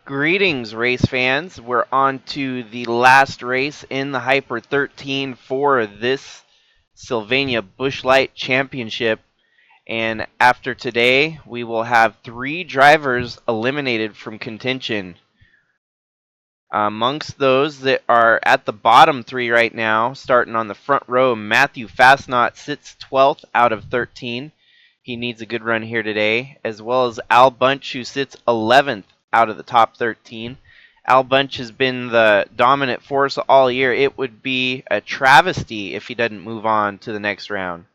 Greetings, race fans. We're on to the last race in the Hyper 13 for this Sylvania Busch Light Championship. And after today, we will have 3 drivers eliminated from contention. Amongst those that are at the bottom 3 right now, starting on the front row, Matthew Fastnot sits 12th out of 13. He needs a good run here today, as well as Al Bunch, who sits 11th out of the top 13. Al Bunch has been the dominant force all year. It would be a travesty if he doesn't move on to the next round.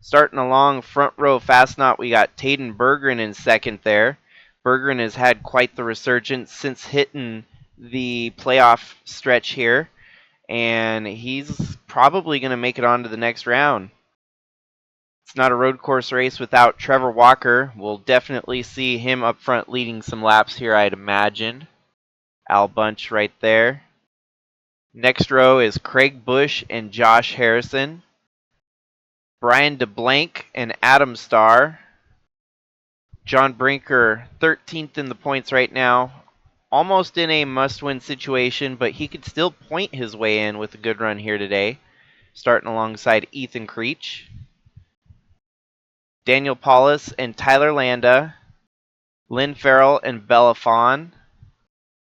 Starting along front row Fastnot, we got Taden Berggren in second there. Berggren has had quite the resurgence since hitting the playoff stretch here, and he's probably going to make it on to the next round. It's not a road course race without Trevor Walker. We'll definitely see him up front leading some laps here, I'd imagine. Al Bunch right there. Next row is Craig Busch and Josh Harrison. Brian DeBlank and Adam Starr. John Brinker, 13th in the points right now. Almost in a must-win situation, but he could still point his way in with a good run here today. Starting alongside Ethan Creech. Daniel Paulus and Tyler Landa, Lynn Farrell and Bella Fawn,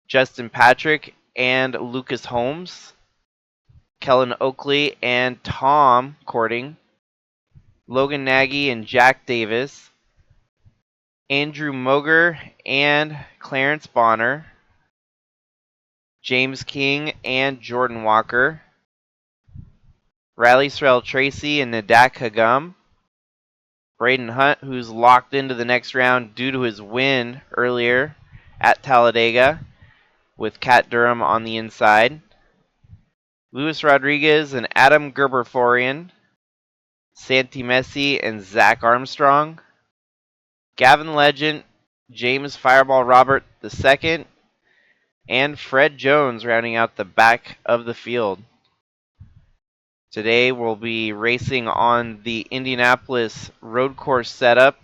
Justin Patrick and Lucas Holmes, Kellen Oakley and Tom Courting, Logan Nagy and Jack Davis, Andrew Moger and Clarence Bonner, James King and Jordan Walker, Riley Srell Tracy and Nadak Hagum, Braden Hunt, who's locked into the next round due to his win earlier at Talladega, with Kat Durham on the inside. Luis Rodriguez and Adam Gerberforian, Santi Messi and Zach Armstrong, Gavin Legend, James Fireball Robert II, and Fred Jones rounding out the back of the field. Today we'll be racing on the Indianapolis road course setup.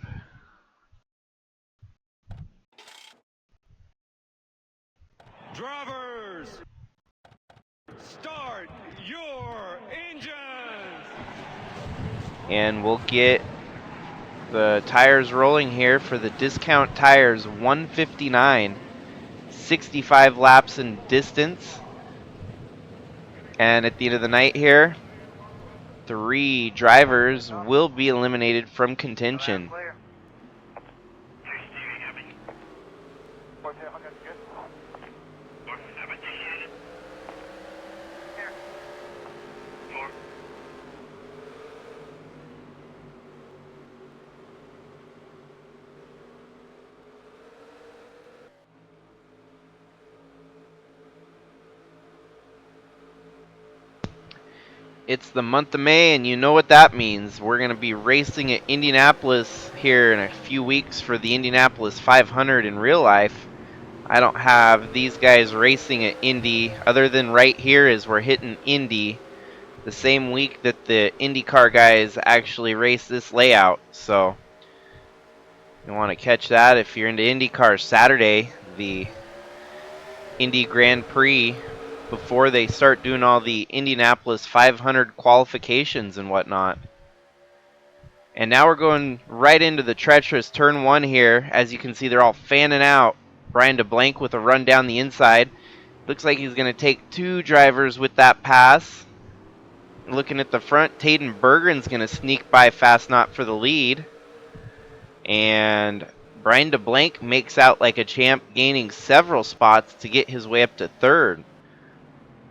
Drivers, start your engines! And we'll get the tires rolling here for the Discount Tires 159. 65 laps in distance. And at the end of the night here, 3 drivers will be eliminated from contention. It's the month of May, and you know what that means. We're going to be racing at Indianapolis here in a few weeks for the Indianapolis 500 in real life. I don't have these guys racing at Indy, other than right here as we're hitting Indy, the same week that the IndyCar guys actually race this layout. So you want to catch that if you're into IndyCar. Saturday, the Indy Grand Prix, before they start doing all the Indianapolis 500 qualifications and whatnot. And now we're going right into the treacherous turn 1 here. As you can see, they're all fanning out. Brian DeBlank with a run down the inside. Looks like he's going to take 2 drivers with that pass. Looking at the front, Taden Berggren's going to sneak by Fastnot for the lead. And Brian DeBlank makes out like a champ, gaining several spots to get his way up to 3rd.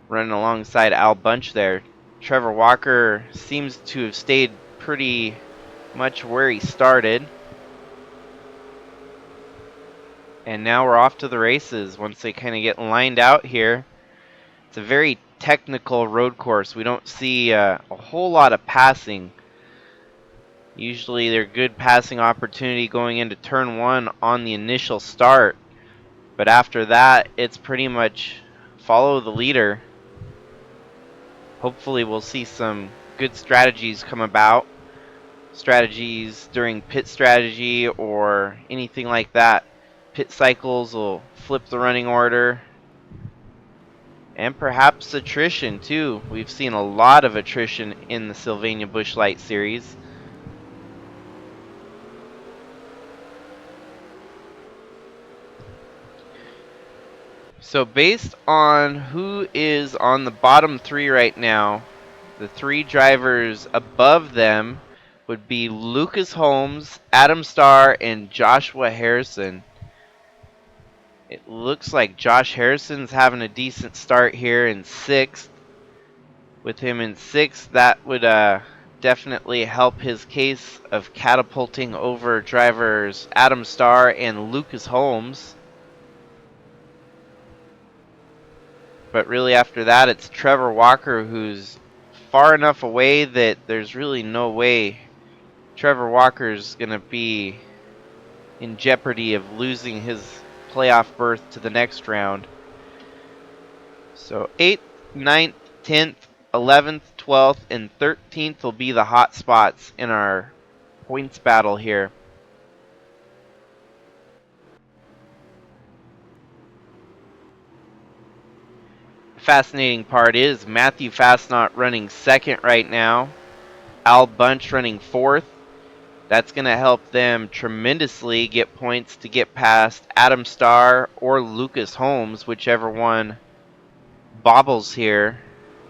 Running alongside Al Bunch there. Trevor Walker seems to have stayed pretty much where he started. And now we're off to the races once they kind of get lined out here. It's a very technical road course. We don't see a whole lot of passing. Usually they're good passing opportunity going into turn 1 on the initial start. But after that, it's pretty much follow the leader. Hopefully we'll see some good strategies come about. Strategies during pit strategy or anything like that. Pit cycles will flip the running order. And perhaps attrition, too. We've seen a lot of attrition in the Sylvania Busch Light Series. So based on who is on the bottom three right now, the three drivers above them would be Lucas Holmes, Adam Starr, and Joshua Harrison. It looks like Josh Harrison's having a decent start here in 6th. With him in 6th, that would definitely help his case of catapulting over drivers Adam Starr and Lucas Holmes. But really after that, it's Trevor Walker, who's far enough away that there's really no way Trevor Walker's going to be in jeopardy of losing his playoff berth to the next round. So 8th, 9th, 10th, 11th, 12th, and 13th will be the hot spots in our points battle here. The fascinating part is Matthew Fastnot running 2nd right now, Al Bunch running 4th. That's going to help them tremendously get points to get past Adam Starr or Lucas Holmes, whichever one bobbles here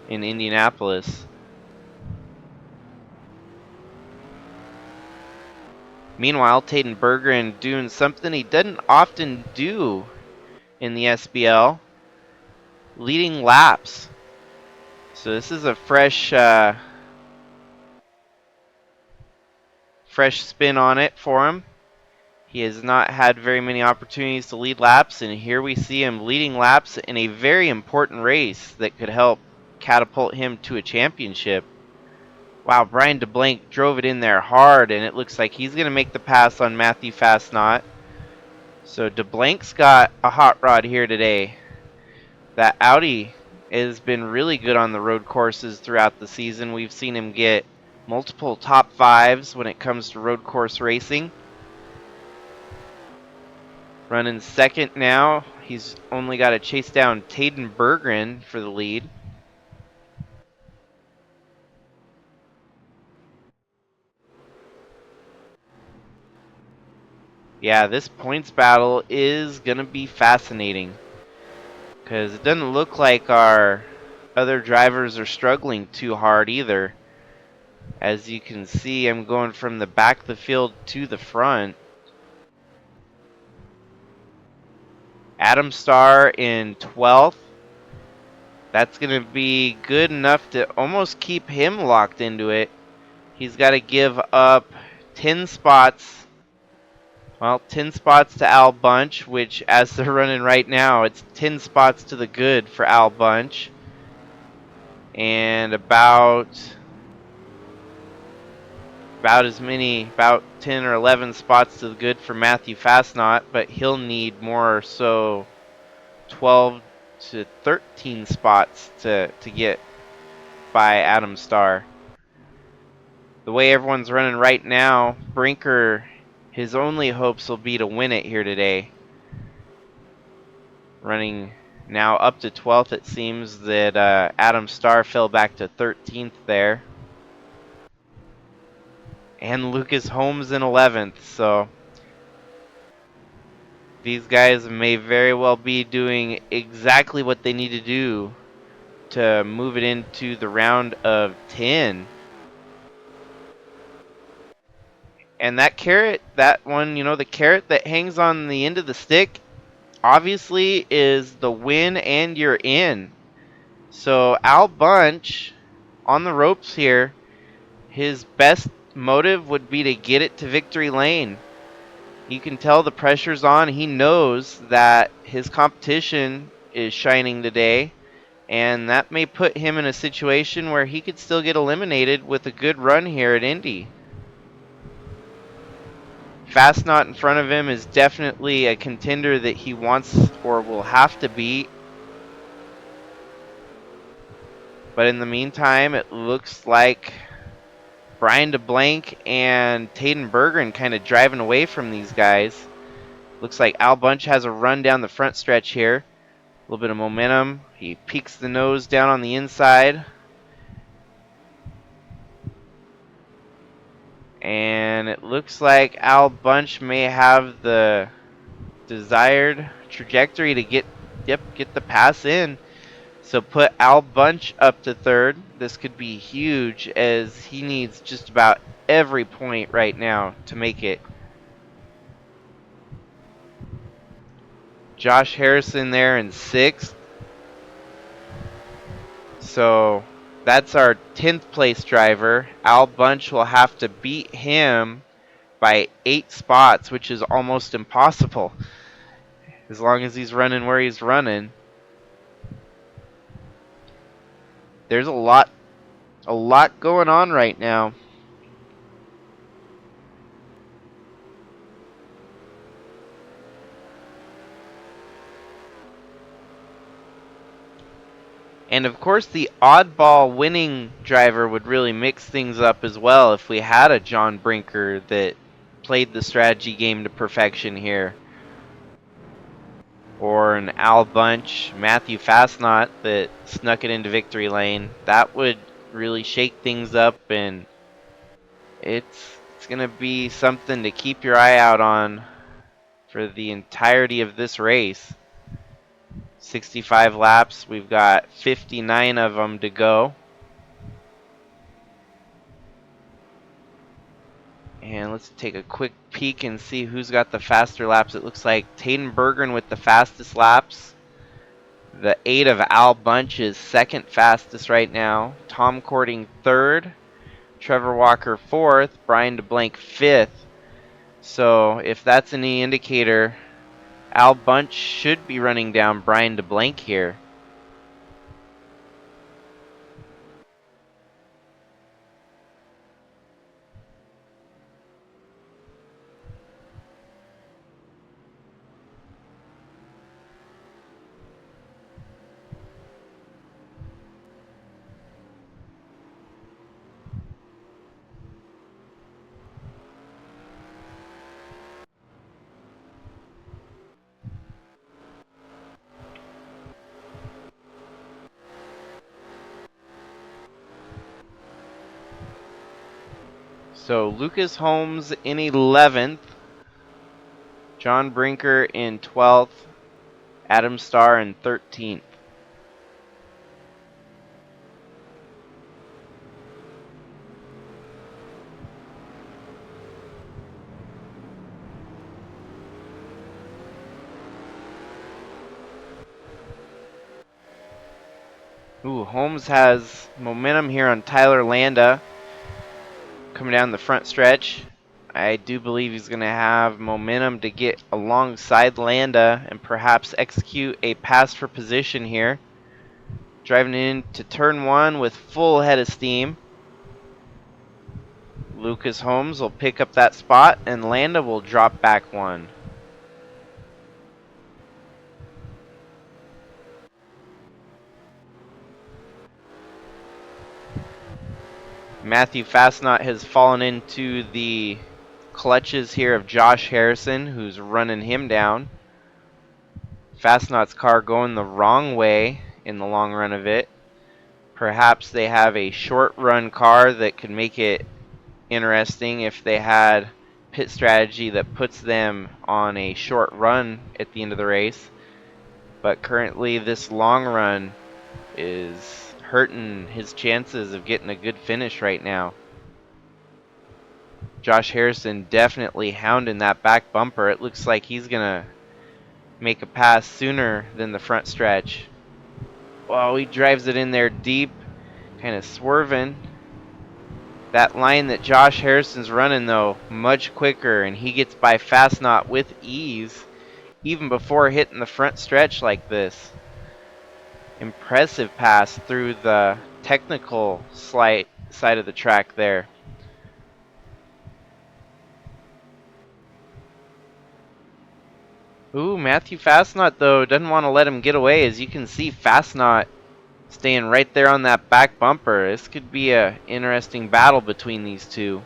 in Indianapolis. Meanwhile, Taden Berggren doing something he doesn't often do in the SBL, leading laps. So this is a fresh spin on it for him. He has not had very many opportunities to lead laps, and here we see him leading laps in a very important race that could help catapult him to a championship. Wow, Brian DeBlanc drove it in there hard, and it looks like he's going to make the pass on Matthew Fastnot. So DeBlanc's got a hot rod here today. That Audi has been really good on the road courses throughout the season. We've seen him get multiple top 5s when it comes to road course racing. Running 2nd now. He's only got to chase down Taden Berggren for the lead. Yeah, this points battle is going to be fascinating, because it doesn't look like our other drivers are struggling too hard either. As you can see, I'm going from the back of the field to the front. Adam Starr in 12th. That's going to be good enough to almost keep him locked into it. He's got to give up 10 spots. Well, 10 spots to Al Bunch, which as they're running right now, it's 10 spots to the good for Al Bunch. And about 10 or 11 spots to the good for Matthew Fastnot, but he'll need more, so 12 to 13 spots to get by Adam Starr. The way everyone's running right now, Brinker, his only hopes will be to win it here today. Running now up to 12th, it seems that Adam Starr fell back to 13th there. And Lucas Holmes in 11th, so these guys may very well be doing exactly what they need to do to move it into the round of 10. And that carrot, that one, the carrot that hangs on the end of the stick, obviously is the win and you're in. So Al Bunch on the ropes here. His best motive would be to get it to victory lane. You can tell the pressure's on. He knows that his competition is shining today, and that may put him in a situation where he could still get eliminated with a good run here at Indy. Fastnot in front of him is definitely a contender that he wants or will have to beat. But in the meantime, it looks like Brian DeBlanc and Taden Berggren kind of driving away from these guys. Looks like Al Bunch has a run down the front stretch here. A little bit of momentum. He peeks the nose down on the inside. And it looks like Al Bunch may have the desired trajectory to get the pass in. So put Al Bunch up to third. This could be huge as he needs just about every point right now to make it. Josh Harrison there in sixth. So that's our 10th place driver. Al Bunch will have to beat him by 8 spots, which is almost impossible as long as he's running where he's running. There's a lot going on right now. And of course, the oddball winning driver would really mix things up as well if we had a John Brinker that played the strategy game to perfection here. Or an Al Bunch, Matthew Fastnot that snuck it into victory lane. That would really shake things up, and it's going to be something to keep your eye out on for the entirety of this race. 65 laps, we've got 59 of them to go. And let's take a quick peek and see who's got the faster laps. It looks like Taden Bergren with the fastest laps. The 8 of Al Bunch is second fastest right now. Tom Cording third. Trevor Walker fourth. Brian DeBlank fifth. So if that's any indicator, Al Bunch should be running down Brian DeBlank here. So Lucas Holmes in 11th. John Brinker in 12th. Adam Starr in 13th. Ooh, Holmes has momentum here on Tyler Landa coming down the front stretch. I do believe he's going to have momentum to get alongside Landa and perhaps execute a pass for position here. Driving into turn one with full head of steam. Lucas Holmes will pick up that spot and Landa will drop back one. Matthew Fastnot has fallen into the clutches here of Josh Harrison, who's running him down. Fastnot's car going the wrong way in the long run of it. Perhaps they have a short run car that could make it interesting if they had pit strategy that puts them on a short run at the end of the race. But currently this long run is hurting his chances of getting a good finish right now. Josh Harrison definitely hounding that back bumper. It looks like he's going to make a pass sooner than the front stretch. Well, he drives it in there deep, kind of swerving. That line that Josh Harrison's running, though, much quicker, and he gets by Fastnot with ease, even before hitting the front stretch like this. Impressive pass through the technical side of the track there. Ooh, Matthew Fastnot, though, doesn't want to let him get away. As you can see, Fastnot staying right there on that back bumper. This could be an interesting battle between these two.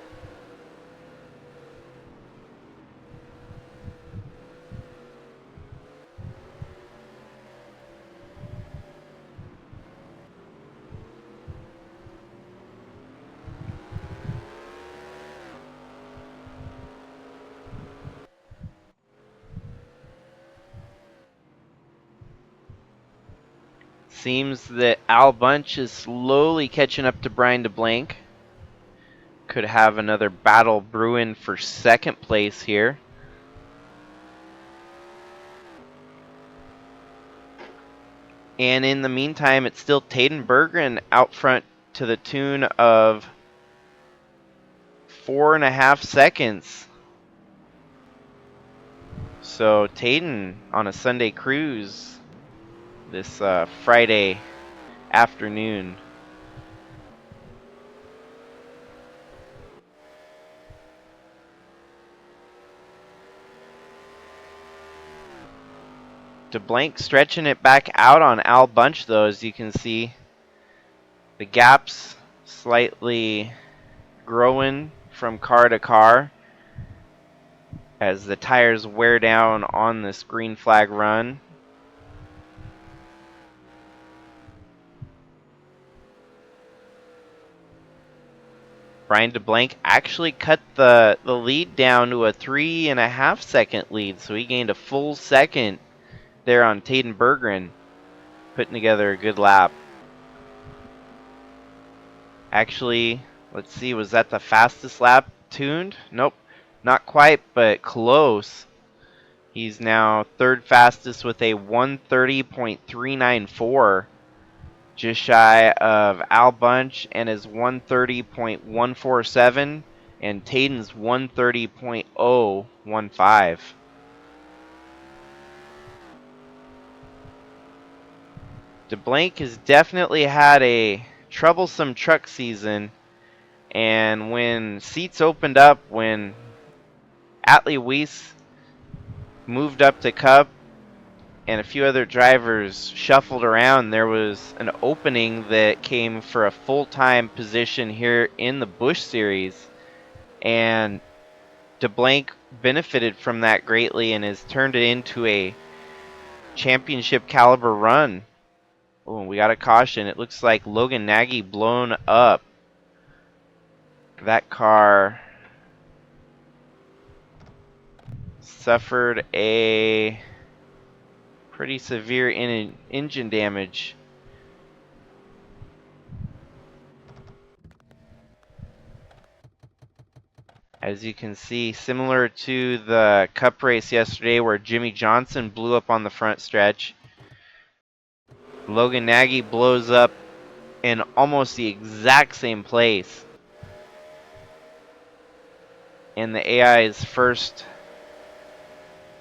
Seems that Al Bunch is slowly catching up to Brian DeBlank. Could have another battle brewing for second place here. And in the meantime, it's still Taden Berggren out front to the tune of 4.5 seconds. So Taden on a Sunday cruise this Friday afternoon. DeBlank stretching it back out on Al Bunch, though, as you can see. The gaps slightly growing from car to car as the tires wear down on this green flag run. Brian DeBlank actually cut the lead down to a 3.5 second lead, so he gained a full second there on Taden Berggren, putting together a good lap. Actually, let's see, was that the fastest lap tuned? Nope, not quite, but close. He's now third fastest with a 1:30.394, just shy of Al Bunch and his 1:30.147 and Taden's 1:30.015. DeBlank has definitely had a troublesome truck season, and when seats opened up, when Atlee Weiss moved up to Cup and a few other drivers shuffled around, there was an opening that came for a full-time position here in the Busch Series, and DeBlank benefited from that greatly and has turned it into a championship caliber run. Oh, we got a caution. It looks like Logan Nagy blown up. That car suffered a pretty severe engine damage. As you can see, similar to the Cup race yesterday where Jimmy Johnson blew up on the front stretch, Logan Nagy blows up in almost the exact same place. And the AI's first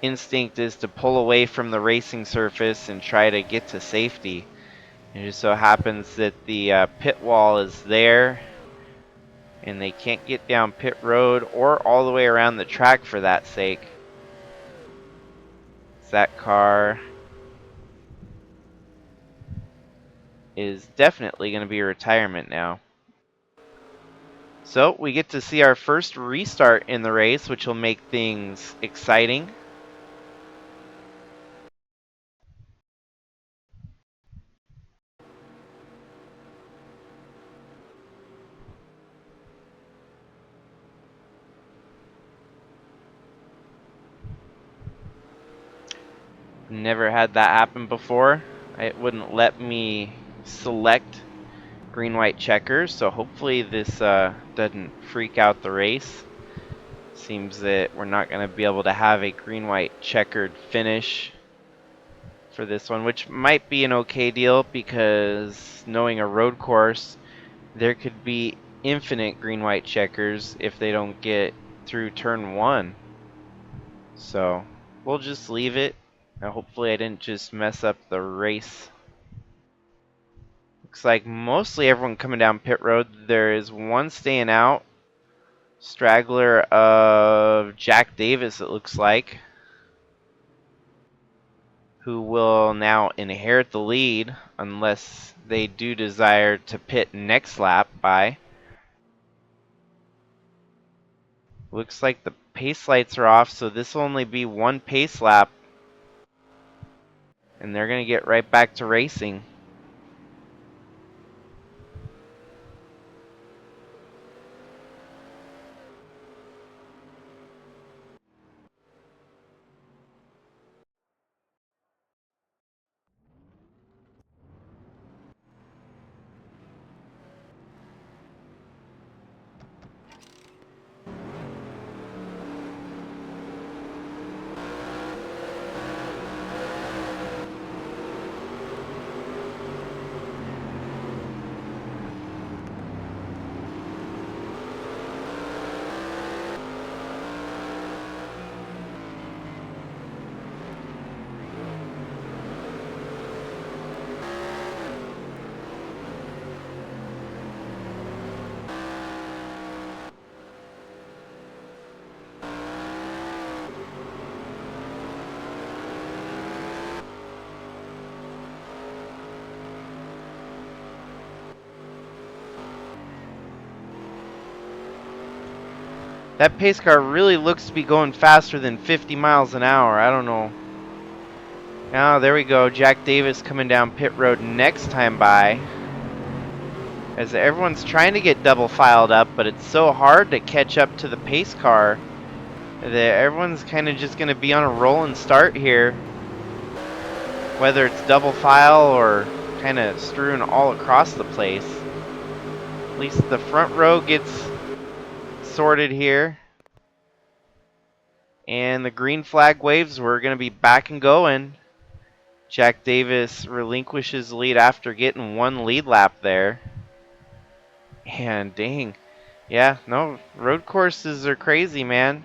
instinct is to pull away from the racing surface and try to get to safety. It just so happens that the pit wall is there, and they can't get down pit road or all the way around the track for that sake. That car is definitely going to be a retirement now. So we get to see our first restart in the race, which will make things exciting. Never had that happen before. It wouldn't let me select green white checkers, so hopefully this doesn't freak out the race. Seems that we're not going to be able to have a green white checkered finish for this one, which might be an okay deal because knowing a road course, there could be infinite green white checkers if they don't get through turn one. So we'll just leave it. Now, hopefully I didn't just mess up the race. Looks like mostly everyone coming down pit road. There is one staying out. Straggler of Jack Davis, it looks like, who will now inherit the lead unless they do desire to pit next lap by. Looks like the pace lights are off, so this will only be one pace lap, and they're going to get right back to racing. That pace car really looks to be going faster than 50 miles an hour. I don't know. Now, there we go. Jack Davis coming down pit road next time by. As everyone's trying to get double filed up, but it's so hard to catch up to the pace car that everyone's kind of just going to be on a roll and start here. Whether it's double file or kind of strewn all across the place. At least the front row gets sorted here. And the green flag waves, we're going to be back and going. Jack Davis relinquishes the lead after getting one lead lap there. And dang, yeah, no, road courses are crazy, man.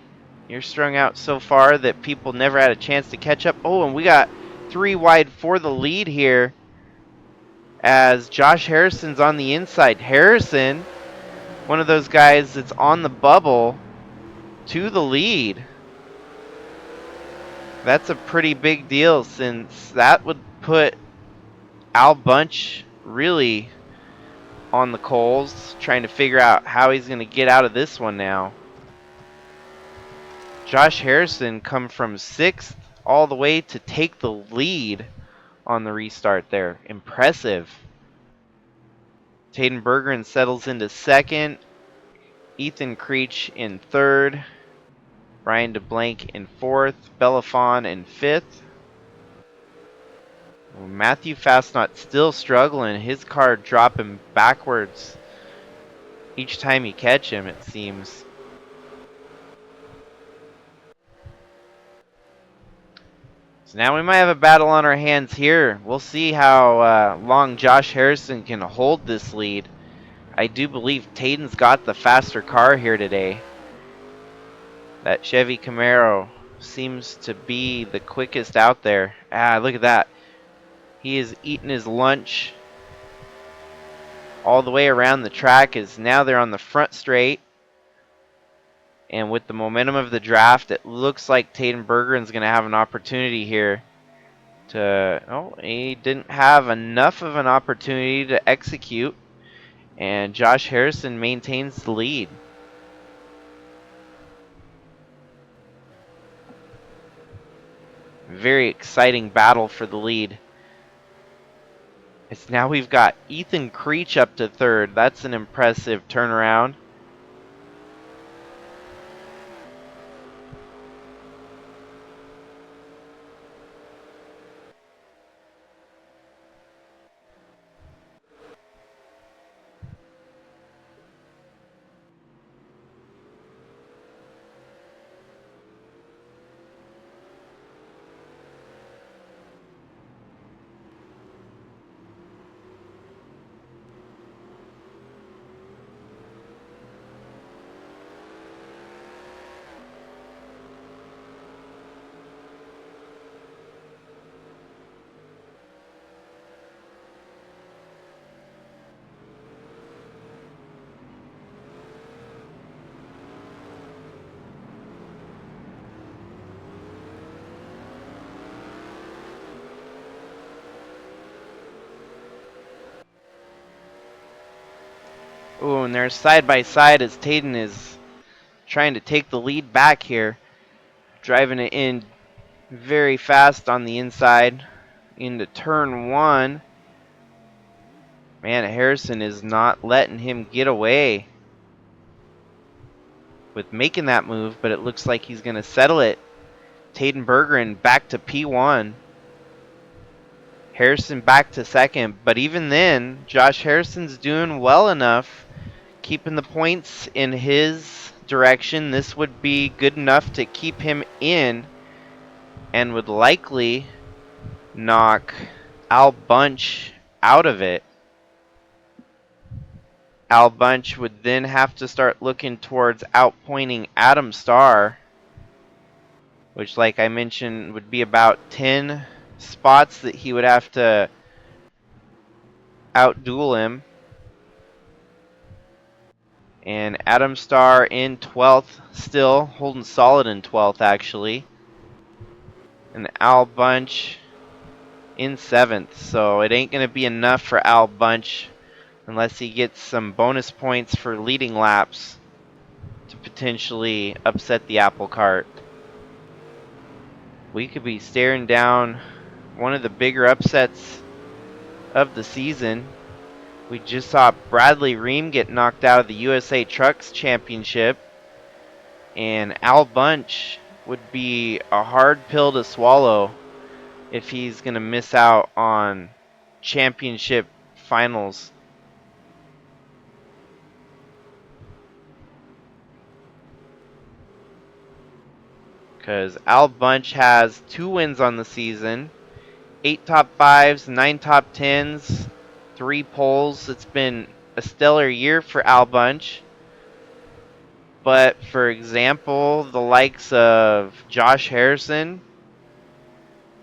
You're strung out so far that people never had a chance to catch up. Oh, and we got 3 wide for the lead here as Josh Harrison's on the inside. Harrison, one of those guys that's on the bubble to the lead. That's a pretty big deal since that would put Al Bunch really on the coals, trying to figure out how he's going to get out of this one now. Josh Harrison come from 6th all the way to take the lead on the restart there. Impressive. Taden Bergeron settles into 2nd. Ethan Creech in 3rd. Brian DeBlanc in 4th. Belafon in 5th. Matthew Fastnot still struggling. His car dropping backwards each time you catch him, it seems. So now we might have a battle on our hands here. We'll see how long Josh Harrison can hold this lead. I do believe Taden's got the faster car here today. That Chevy Camaro seems to be the quickest out there. Ah, look at that. He is eating his lunch all the way around the track as now they're on the front straight. And with the momentum of the draft, it looks like Taden Bergeron's going to have an opportunity here to... Oh, he didn't have enough of an opportunity to execute. And Josh Harrison maintains the lead. Very exciting battle for the lead. It's now we've got Ethan Creech up to 3rd. That's an impressive turnaround. Ooh, and they're side by side as Taden is trying to take the lead back here. Driving it in very fast on the inside into turn 1. Man, Harrison is not letting him get away with making that move, but it looks like he's going to settle it. Taden Bergeron back to P1. Harrison back to 2nd, but even then, Josh Harrison's doing well enough, keeping the points in his direction. This would be good enough to keep him in and would likely knock Al Bunch out of it. Al Bunch would then have to start looking towards outpointing Adam Starr, which, like I mentioned, would be about 10 spots that he would have to outduel him. And Adam Starr in 12th, still holding solid in 12th, actually. And Al Bunch in 7th, so it ain't going to be enough for Al Bunch unless he gets some bonus points for leading laps to potentially upset the apple cart. We could be staring down one of the bigger upsets of the season. We just saw Bradley Ream get knocked out of the USA Trucks Championship, and Al Bunch would be a hard pill to swallow if he's going to miss out on championship finals. Because Al Bunch has 2 wins on the season, 8 top 5s, 9 top 10s, 3 poles. It's been a stellar year for Al Bunch. But for example, the likes of Josh Harrison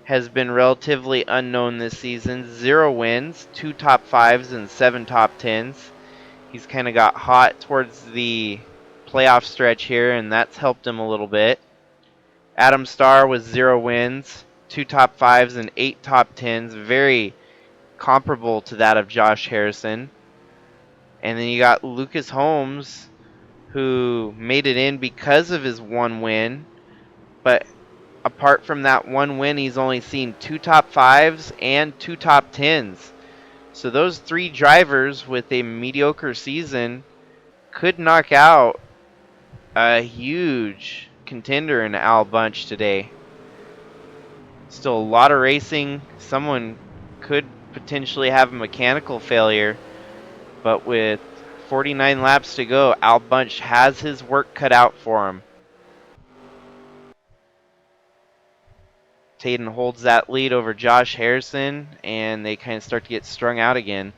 has been relatively unknown this season. 0 wins, 2 top 5s, and 7 top 10s. He's kind of got hot towards the playoff stretch here, and that's helped him a little bit. Adam Starr with 0 wins, 2 top 5s, and 8 top 10s. Very comparable to that of Josh Harrison. And then you got Lucas Holmes, who made it in because of his 1 win. But apart from that 1 win, he's only seen 2 top 5s and 2 top 10s. So those 3 drivers with a mediocre season could knock out a huge contender in Al Bunch today. Still a lot of racing. Someone could potentially have a mechanical failure, but with 49 laps to go, Al Bunch has his work cut out for him. Taden holds that lead over Josh Harrison, and they kind of start to get strung out again.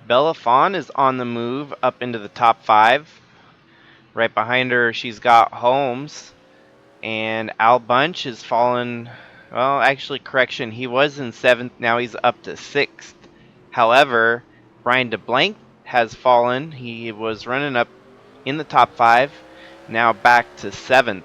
Bella Fawn is on the move up into the top 5. Right behind her, she's got Holmes. And Al Bunch has fallen. Well, actually, correction. He was in 7th. Now he's up to 6th. However, Brian DeBlanc has fallen. He was running up in the top 5. Now back to 7th.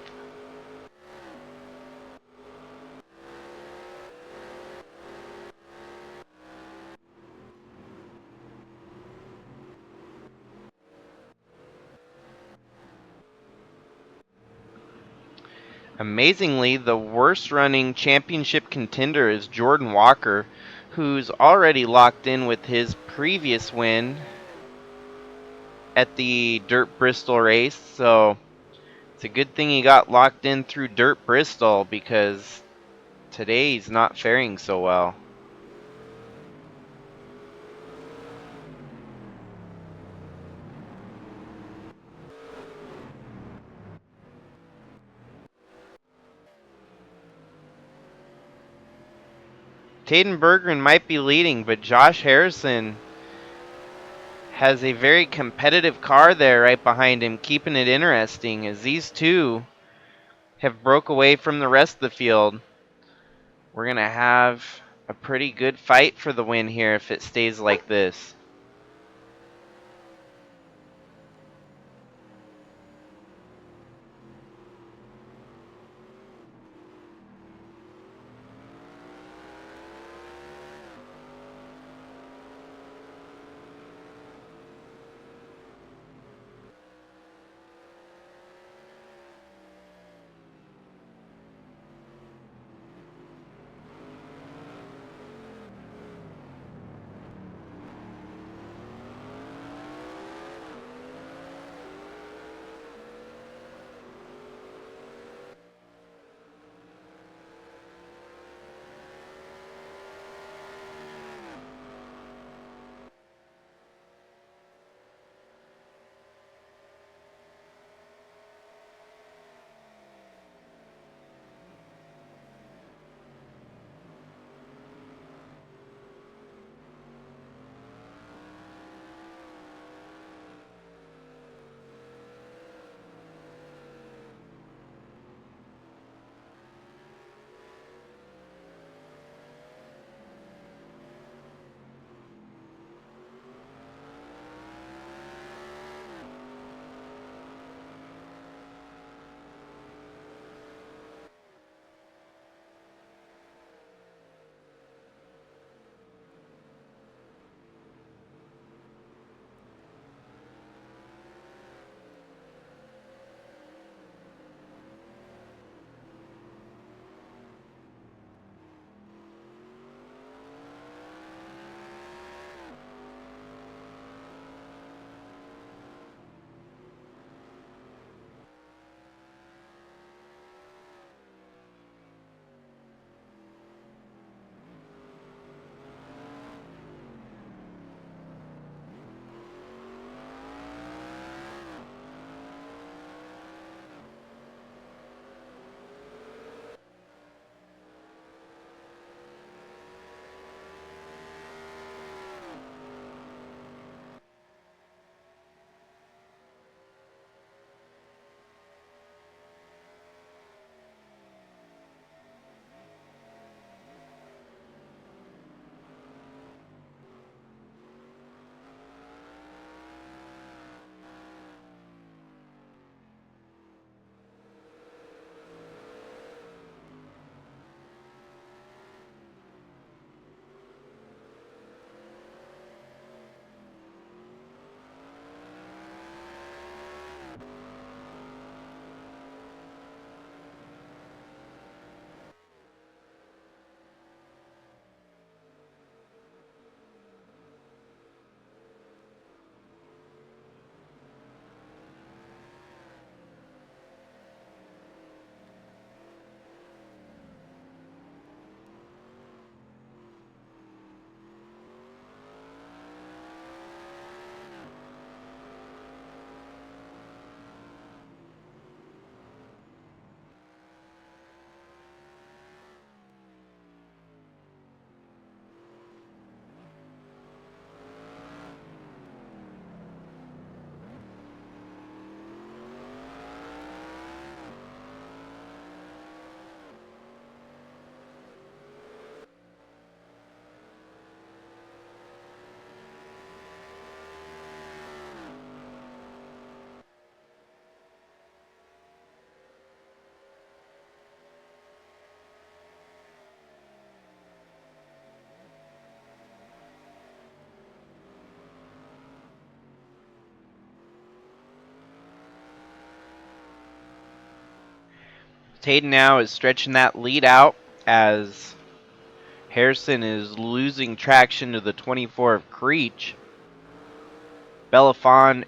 Amazingly, the worst running championship contender is Jordan Walker, who's already locked in with his previous win at the Dirt Bristol race. So it's a good thing he got locked in through Dirt Bristol because today he's not faring so well. Taden Berggren might be leading, but Josh Harrison has a very competitive car there right behind him, keeping it interesting as these two have broke away from the rest of the field. We're going to have a pretty good fight for the win here if it stays like this. Taden now is stretching that lead out as Harrison is losing traction to the 24 of Creech. Belafon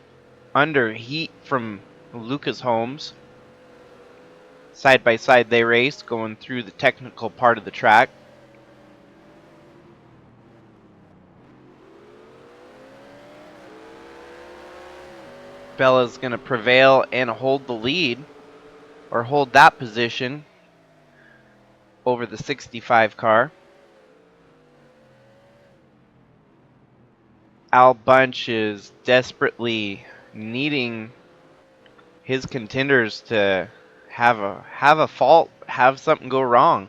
under heat from Lucas Holmes. Side by side they race, going through the technical part of the track. Bella's going to prevail and hold the lead, or hold that position over the 65 car. Al Bunch is desperately needing his contenders to have a fault, have something go wrong.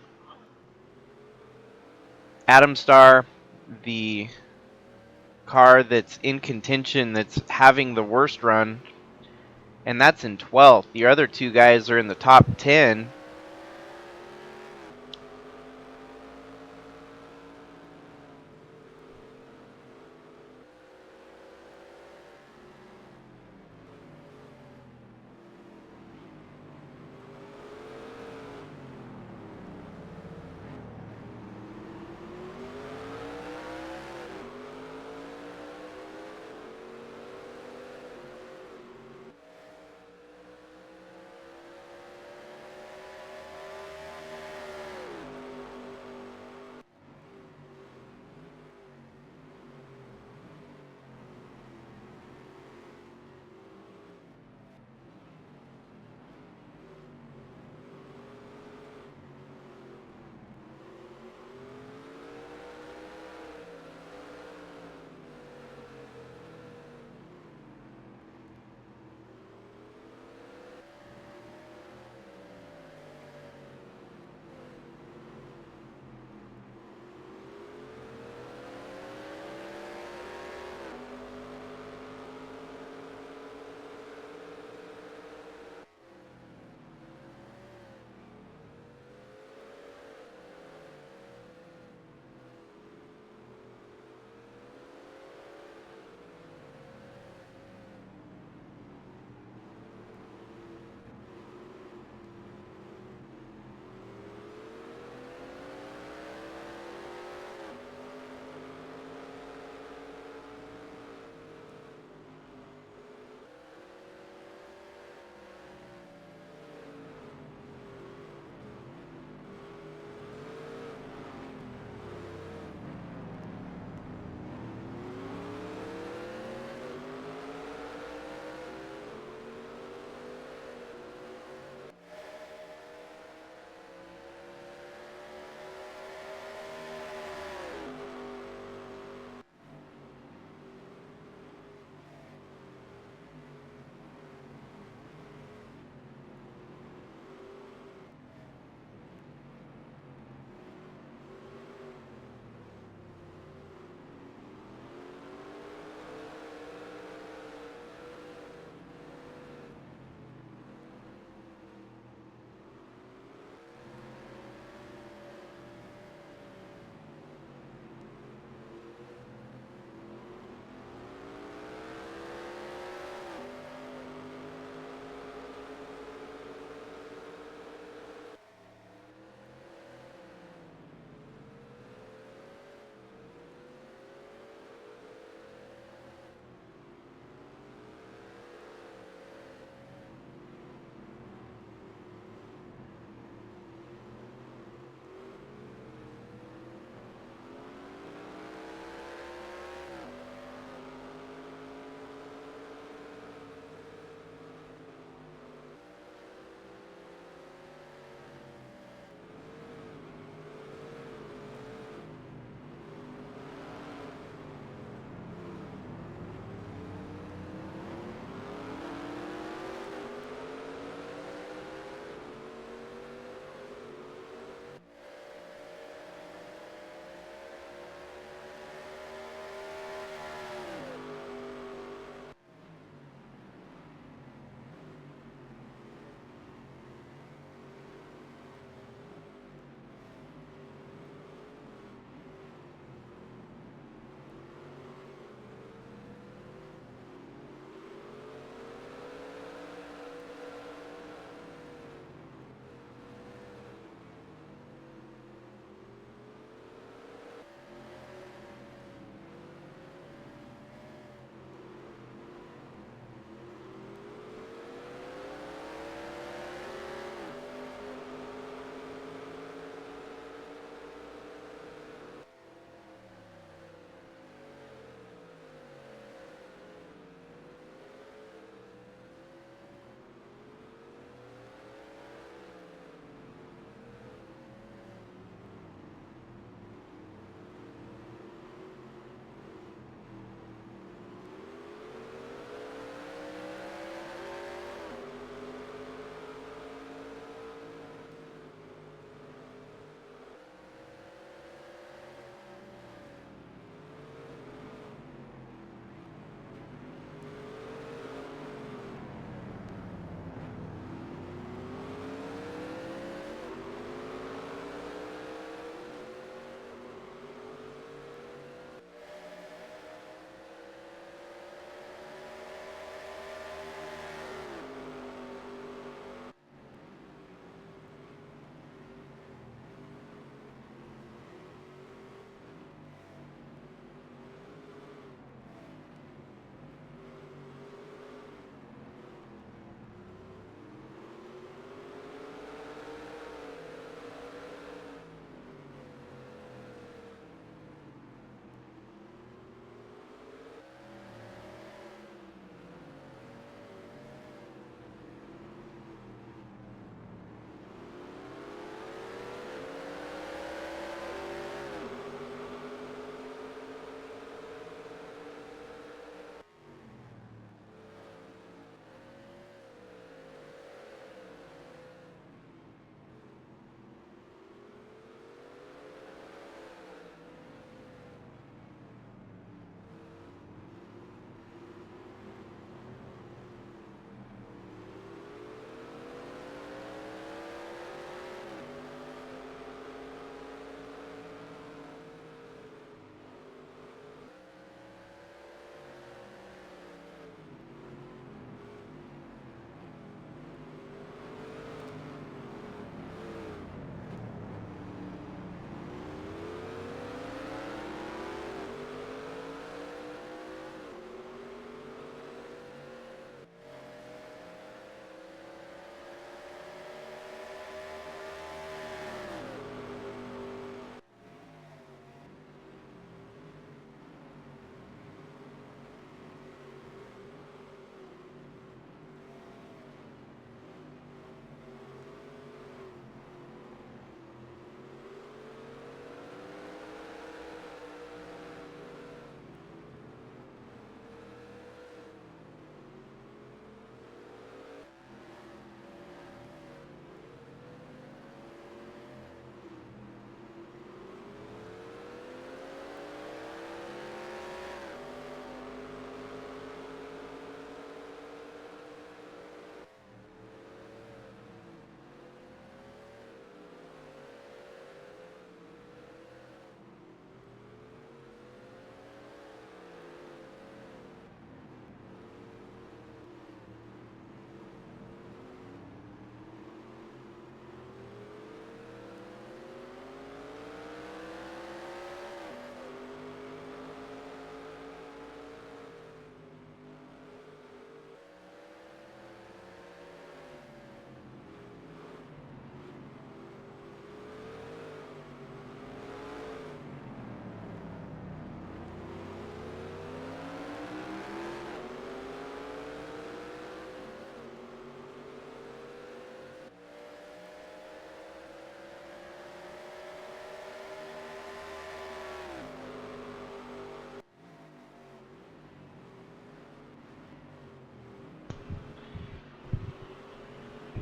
Adam Star, the car that's in contention, that's having the worst run, and that's in 12th. The other two guys are in the top 10.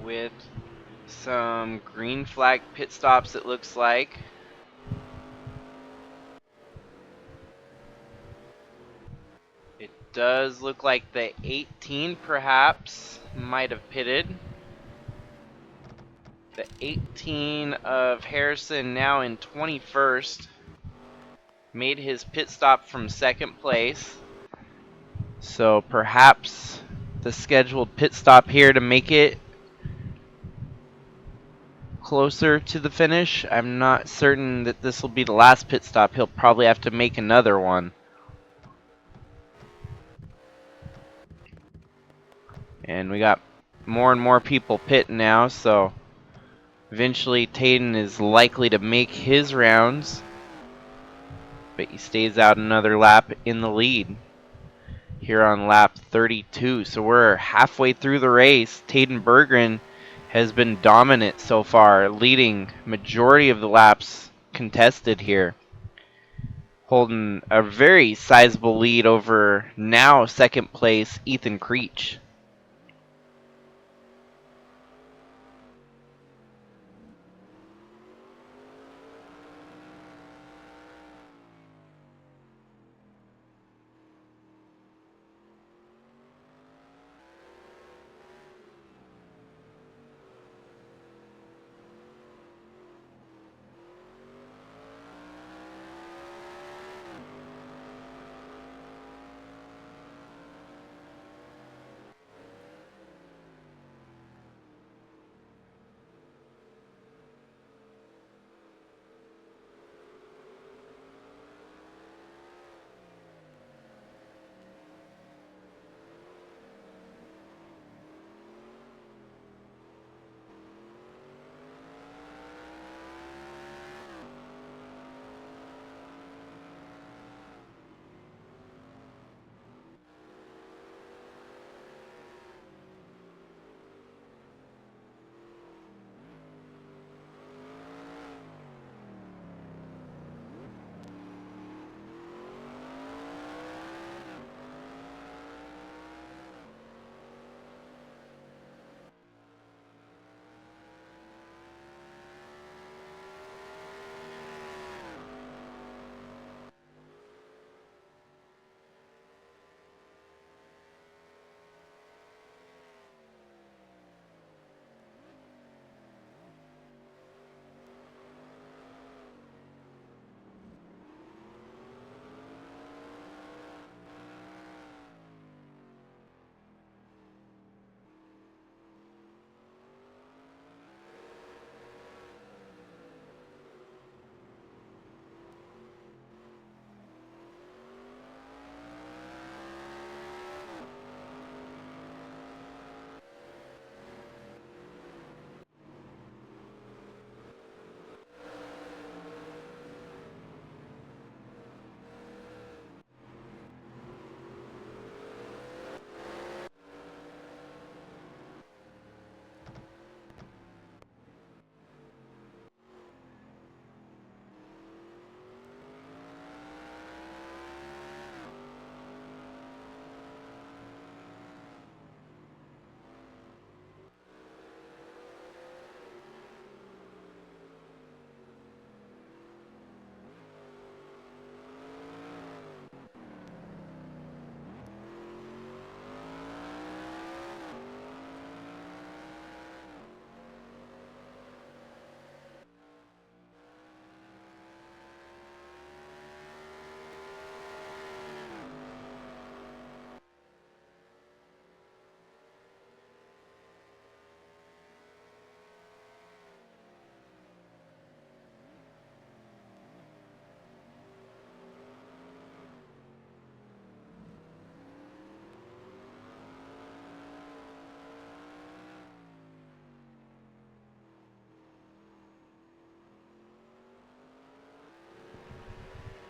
with some green flag pit stops, it looks like. It does look like the 18 perhaps might have pitted. The 18 of Harrison now in 21st made his pit stop from second place. So perhaps the scheduled pit stop here to make it closer to the finish. I'm not certain that this will be the last pit stop. He'll probably have to make another one. And we got more and more people pitting now, so eventually Taden is likely to make his rounds, but he stays out another lap in the lead here on lap 32. So we're halfway through the race. Taden Berggren has been dominant so far, leading majority of the laps contested here, holding a very sizable lead over now second place Ethan Creech.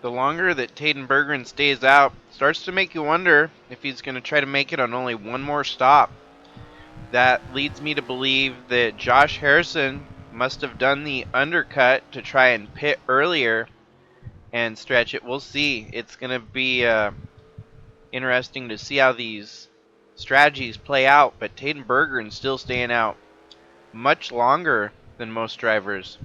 The longer that Taden Berggren stays out, starts to make you wonder if he's going to try to make it on only one more stop. That leads me to believe that Josh Harrison must have done the undercut to try and pit earlier and stretch it. We'll see. It's going to be interesting to see how these strategies play out, but Taden Berggren still staying out. much longer than most drivers.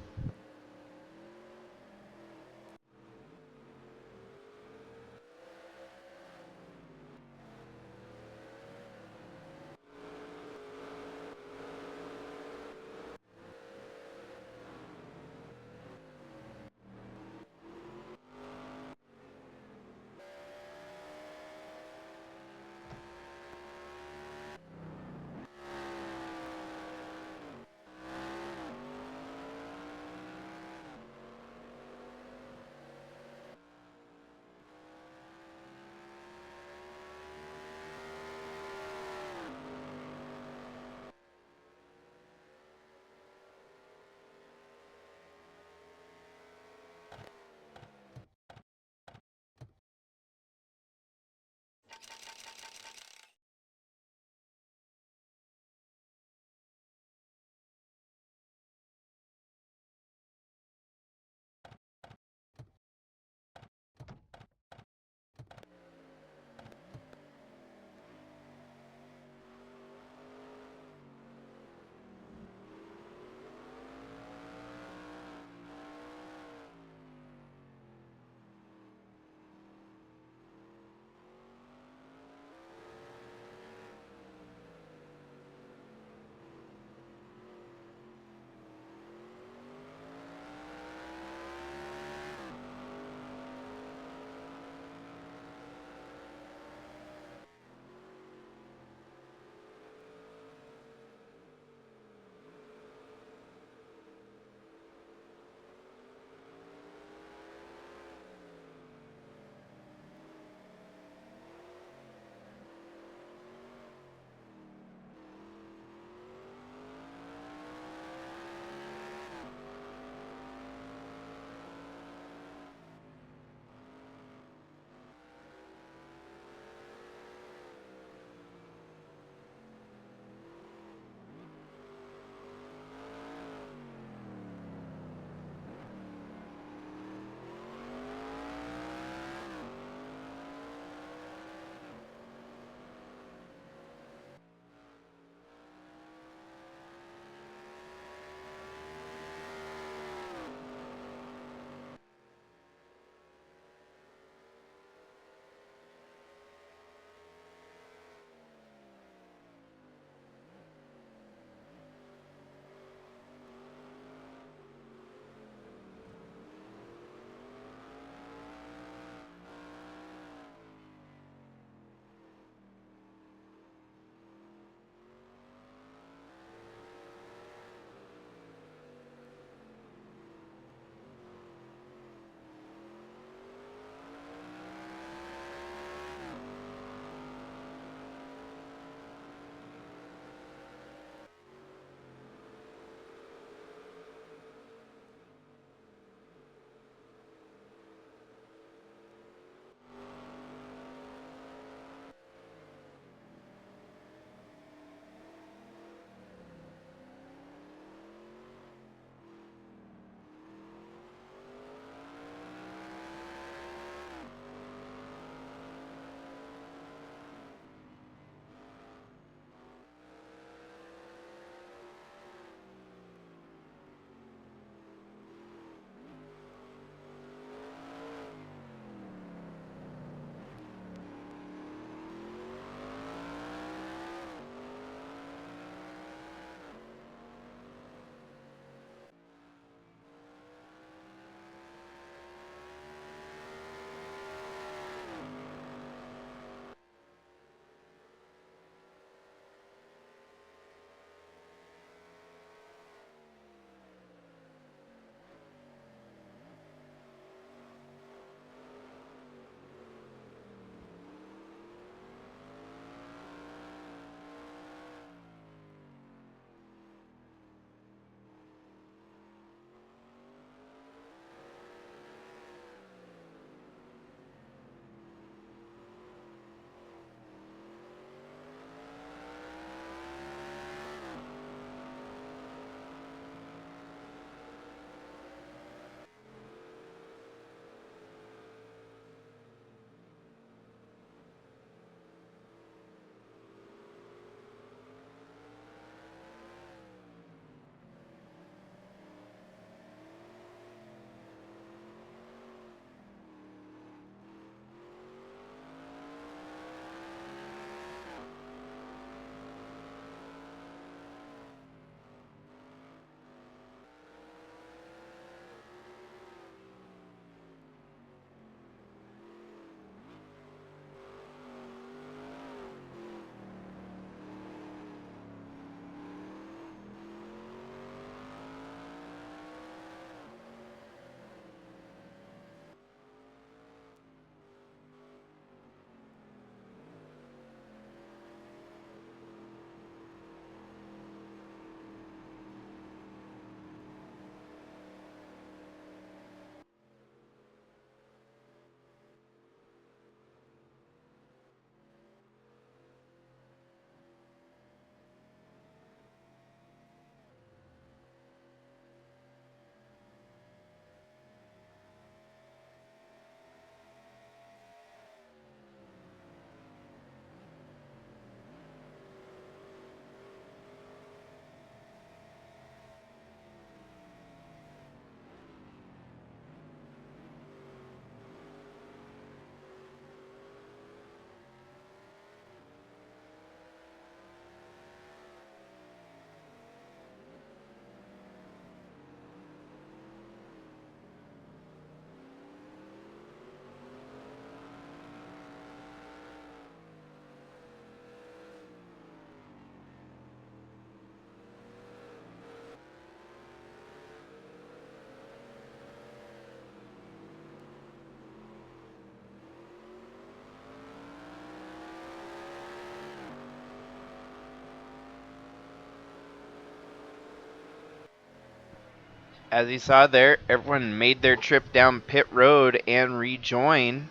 As you saw there, everyone made their trip down pit road and rejoin,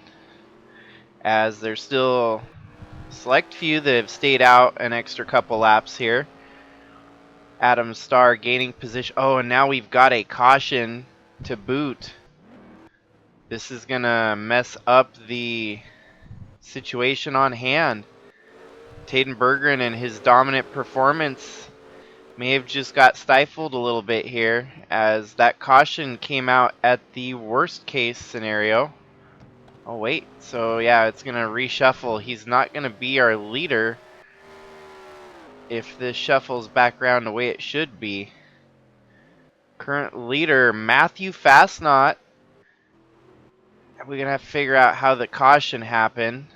as there's still a select few that have stayed out an extra couple laps here. Adam Starr gaining position. Oh, and now we've got a caution to boot. This is gonna mess up the situation on hand. Taden Berggren and his dominant performance may have just got stifled a little bit here, as that caution came out at the worst case scenario. Oh wait, so yeah, it's gonna reshuffle. He's not gonna be our leader if this shuffles back around the way it should be. Current leader, Matthew Fastnot. We're gonna have to figure out how the caution happened.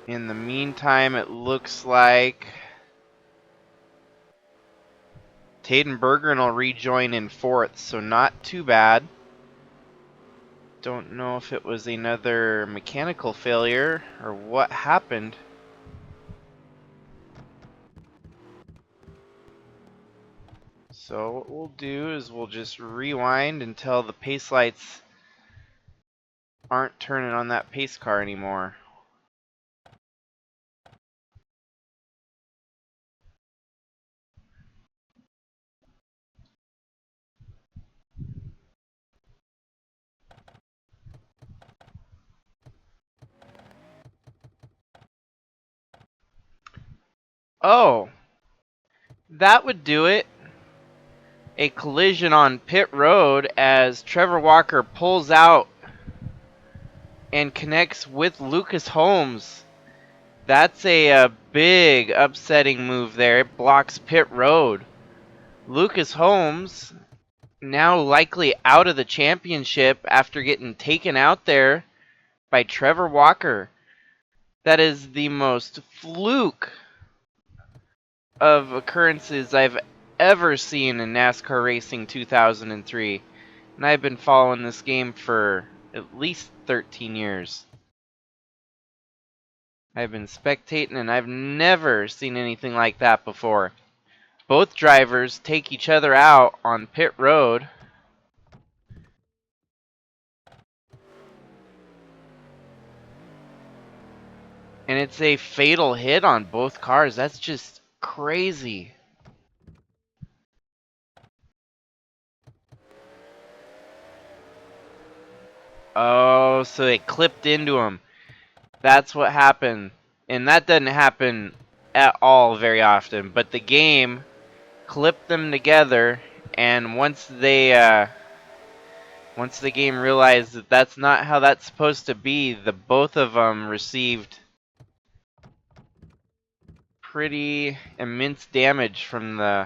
In the meantime, it looks like Taden Berggren will rejoin in 4th, so not too bad. Don't know if it was another mechanical failure or what happened. So what we'll do is we'll just rewind until the pace lights aren't turning on that pace car anymore. Oh, that would do it. A collision on pit road as Trevor Walker pulls out and connects with Lucas Holmes. That's a big upsetting move there. It blocks pit road. Lucas Holmes now likely out of the championship after getting taken out there by Trevor Walker. That is the most fluke of occurrences I've ever seen in NASCAR Racing 2003. And I've been following this game for at least 13 years. I've been spectating and I've never seen anything like that before. Both drivers take each other out on pit road. And it's a fatal hit on both cars. That's just crazy. Oh, so they clipped into him. That's what happened. And that doesn't happen at all very often. But the game clipped them together, and once the game realized that that's not how that's supposed to be, the both of them received pretty immense damage from the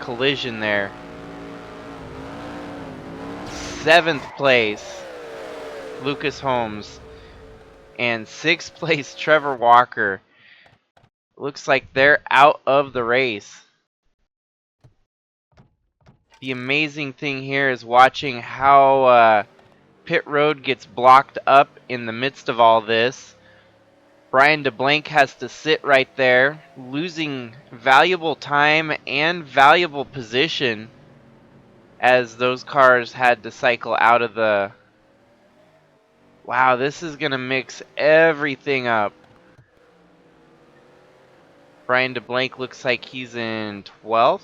collision there. 7th place, Lucas Holmes, and 6th place, Trevor Walker. Looks like they're out of the race. The amazing thing here is watching how pit road gets blocked up in the midst of all this. Brian DeBlanc has to sit right there, losing valuable time and valuable position as those cars had to cycle out of the... Wow, this is going to mix everything up. Brian DeBlanc looks like he's in 12th.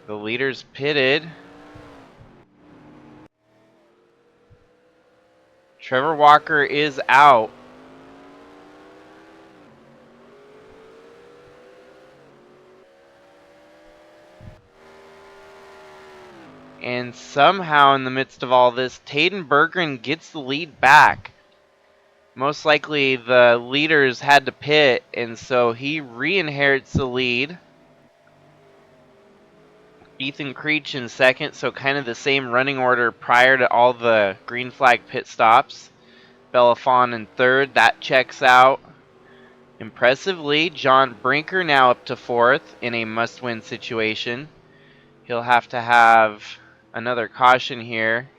The leader's pitted. Trevor Walker is out. And somehow in the midst of all this, Taden Berggren gets the lead back. Most likely the leaders had to pit, and so he re-inherits the lead. Ethan Creech in 2nd, so kind of the same running order prior to all the green flag pit stops. Belafon in 3rd, that checks out. Impressively, John Brinker now up to 4th in a must-win situation. He'll have to have another caution here.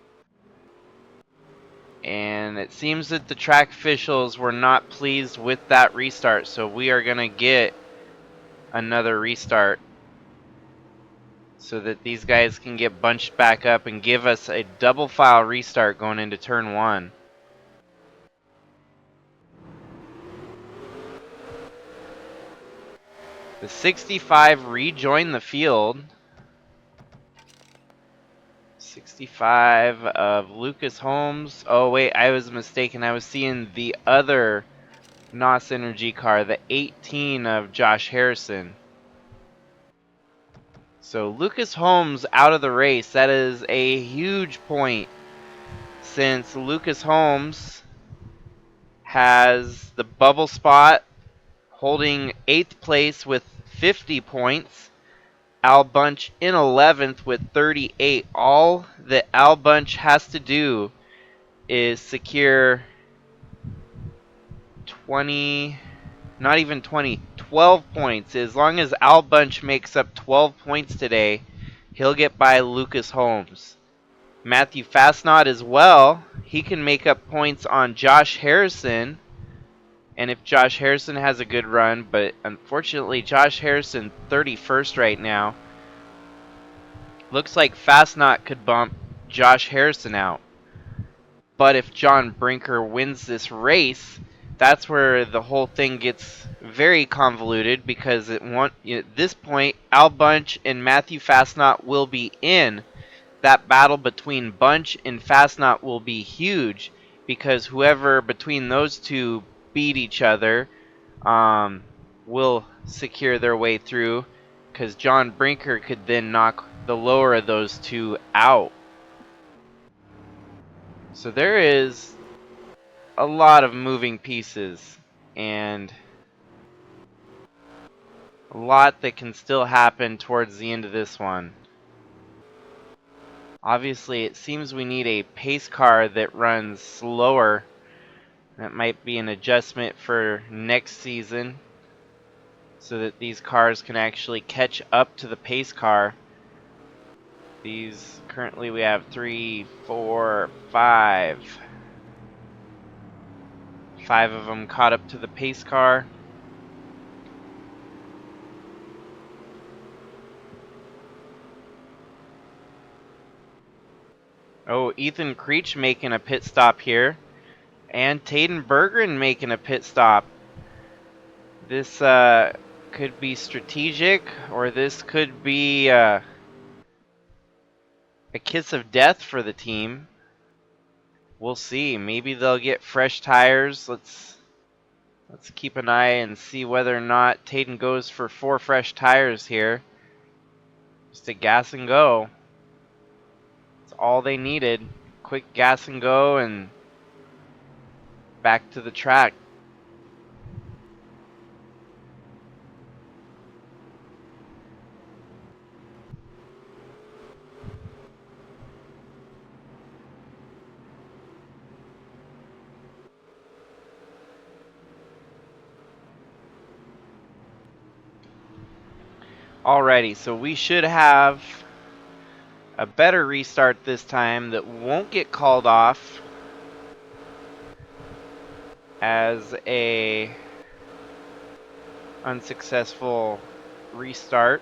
And it seems that the track officials were not pleased with that restart, so we are going to get another restart so that these guys can get bunched back up and give us a double file restart going into turn 1. The 65 rejoined the field. 65 of Lucas Holmes. Oh wait, I was mistaken. I was seeing the other NOS Energy car, the 18 of Josh Harrison. So Lucas Holmes out of the race. That is a huge point, since Lucas Holmes has the bubble spot holding 8th place with 50 points. Al Bunch in 11th with 38. All that Al Bunch has to do is secure 20, not even 20, 12 points. As long as Al Bunch makes up 12 points today, he'll get by Lucas Holmes. Matthew Fastnod as well. He can make up points on Josh Harrison. And if Josh Harrison has a good run, but unfortunately Josh Harrison 31st right now. Looks like Fastnod could bump Josh Harrison out. But if John Brinker wins this race, that's where the whole thing gets very convoluted, because at this point, Al Bunch and Matthew Fastnod will be in. That battle between Bunch and Fastnod will be huge, because whoever between those two beat each other will secure their way through, because John Brinker could then knock the lower of those two out. So there is a lot of moving pieces and a lot that can still happen towards the end of this one. Obviously, it seems we need a pace car that runs slower. That might be an adjustment for next season, so that these cars can actually catch up to the pace car. These, currently we have 3, 4, 5. 5 of them caught up to the pace car. Oh, Ethan Creech making a pit stop here. And Taden Bergeron making a pit stop. This could be strategic, or this could be a kiss of death for the team. We'll see. Maybe they'll get fresh tires. Let's keep an eye and see whether or not Taden goes for 4 fresh tires here. Just a gas and go. That's all they needed. Quick gas and go and back to the track. Alrighty, so we should have a better restart this time that won't get called off as a unsuccessful restart.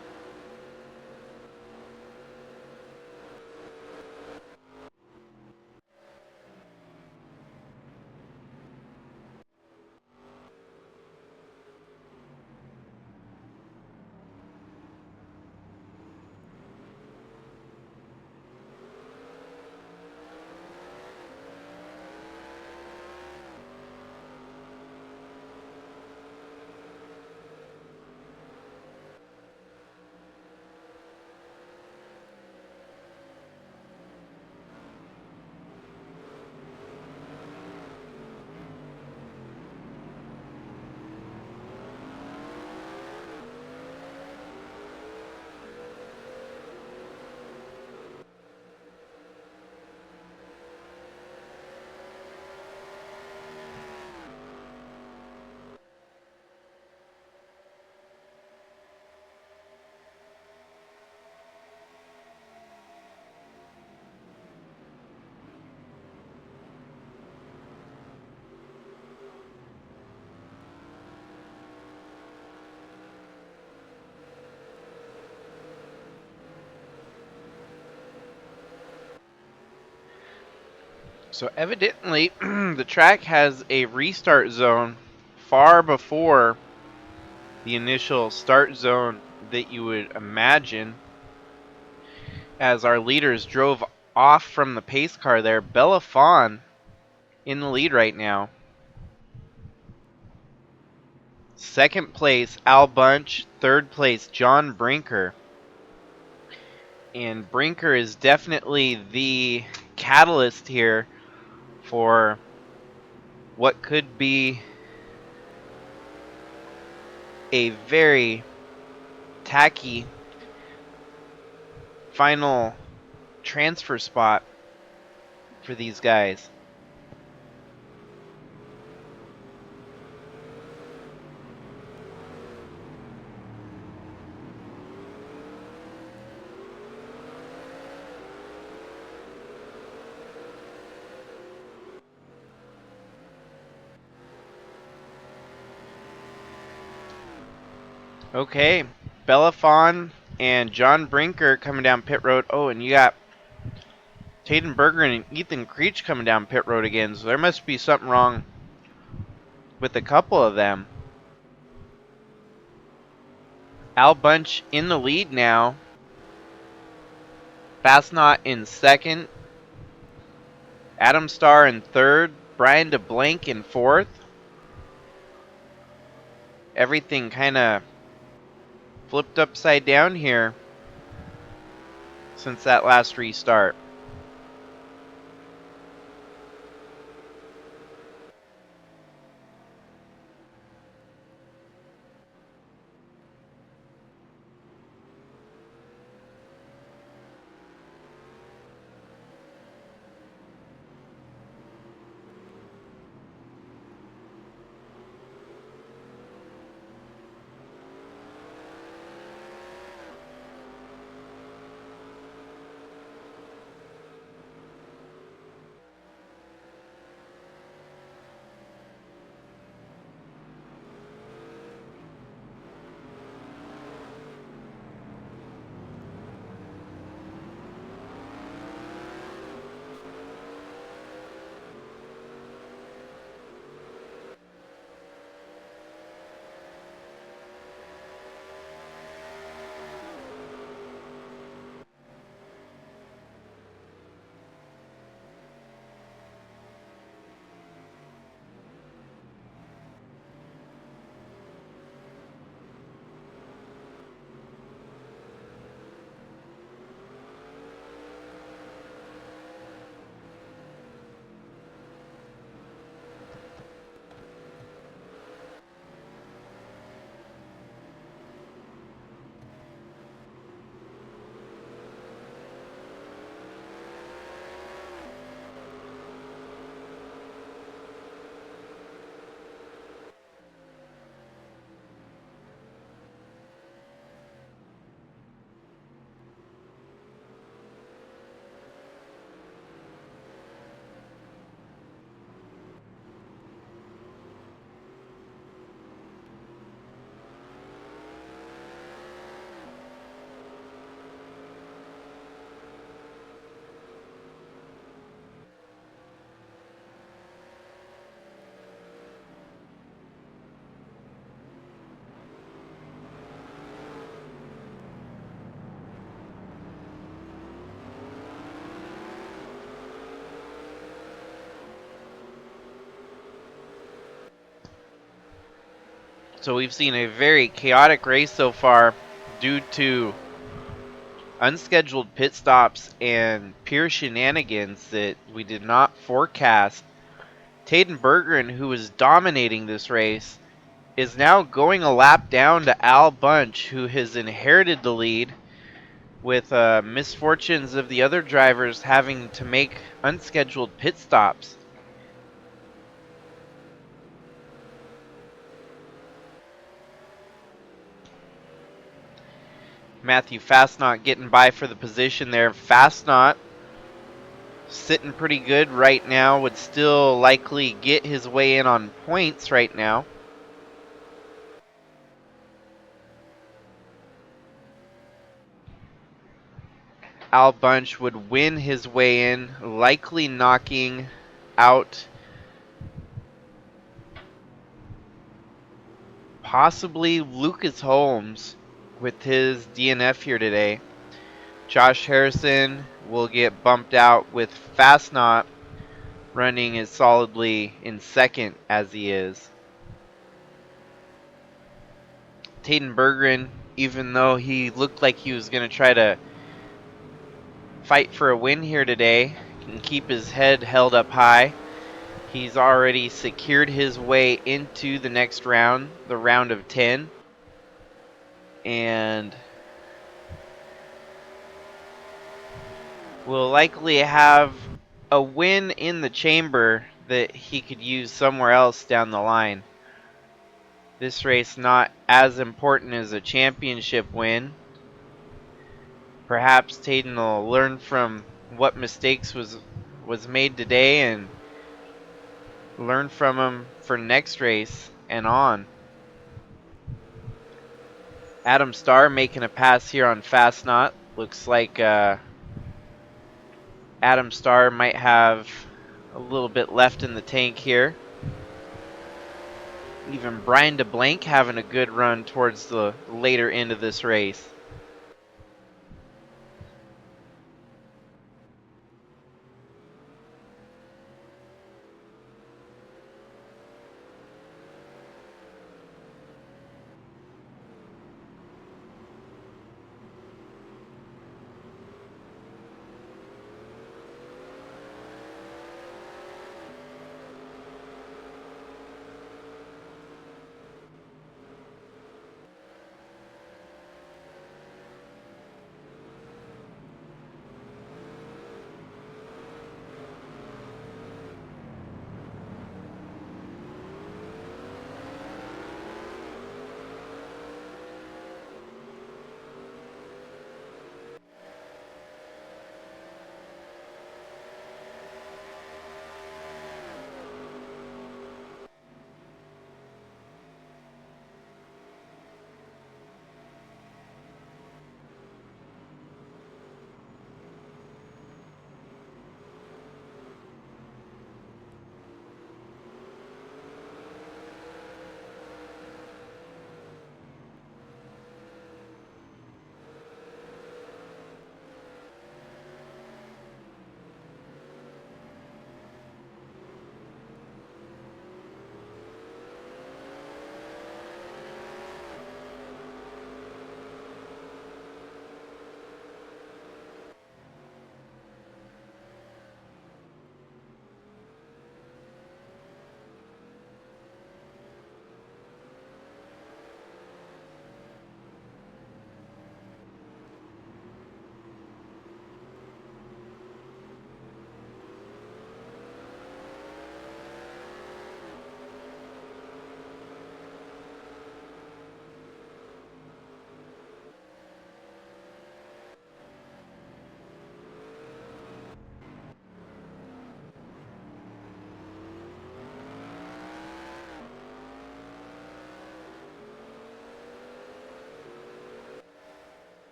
So evidently, the track has a restart zone far before the initial start zone that you would imagine. As our leaders drove off from the pace car there, Belafon in the lead right now. Second place, Al Bunch. Third place, John Brinker. And Brinker is definitely the catalyst here for what could be a very tacky final transfer spot for these guys. Okay, Belafon and John Brinker coming down pit road. Oh, and you got Taden Berger and Ethan Creech coming down pit road again, so there must be something wrong with a couple of them. Al Bunch in the lead now. Fastnot in second. Adam Starr in third. Brian DeBlank in fourth. Everything kind of flipped upside down here since that last restart. So we've seen a very chaotic race so far due to unscheduled pit stops and pure shenanigans that we did not forecast. Taden Bergeron, who was dominating this race, is now going a lap down to Al Bunch, who has inherited the lead with misfortunes of the other drivers having to make unscheduled pit stops. Matthew Fastnot getting by for the position there. Fastnot sitting pretty good right now, would still likely get his way in on points right now. Al Bunch would win his way in, likely knocking out possibly Lucas Holmes with his DNF here today. Josh Harrison will get bumped out with Fastnot running as solidly in second as he is. Taden Berggren, even though he looked like he was going to try to fight for a win here today, can keep his head held up high. He's already secured his way into the next round, the round of 10. And will likely have a win in the chamber that he could use somewhere else down the line. This race not as important as a championship win. Perhaps Taden will learn from what mistakes was made today and learn from them for next race and on. Adam Starr making a pass here on Fastnot. Looks like Adam Starr might have a little bit left in the tank here. Even Brian DeBlank having a good run towards the later end of this race.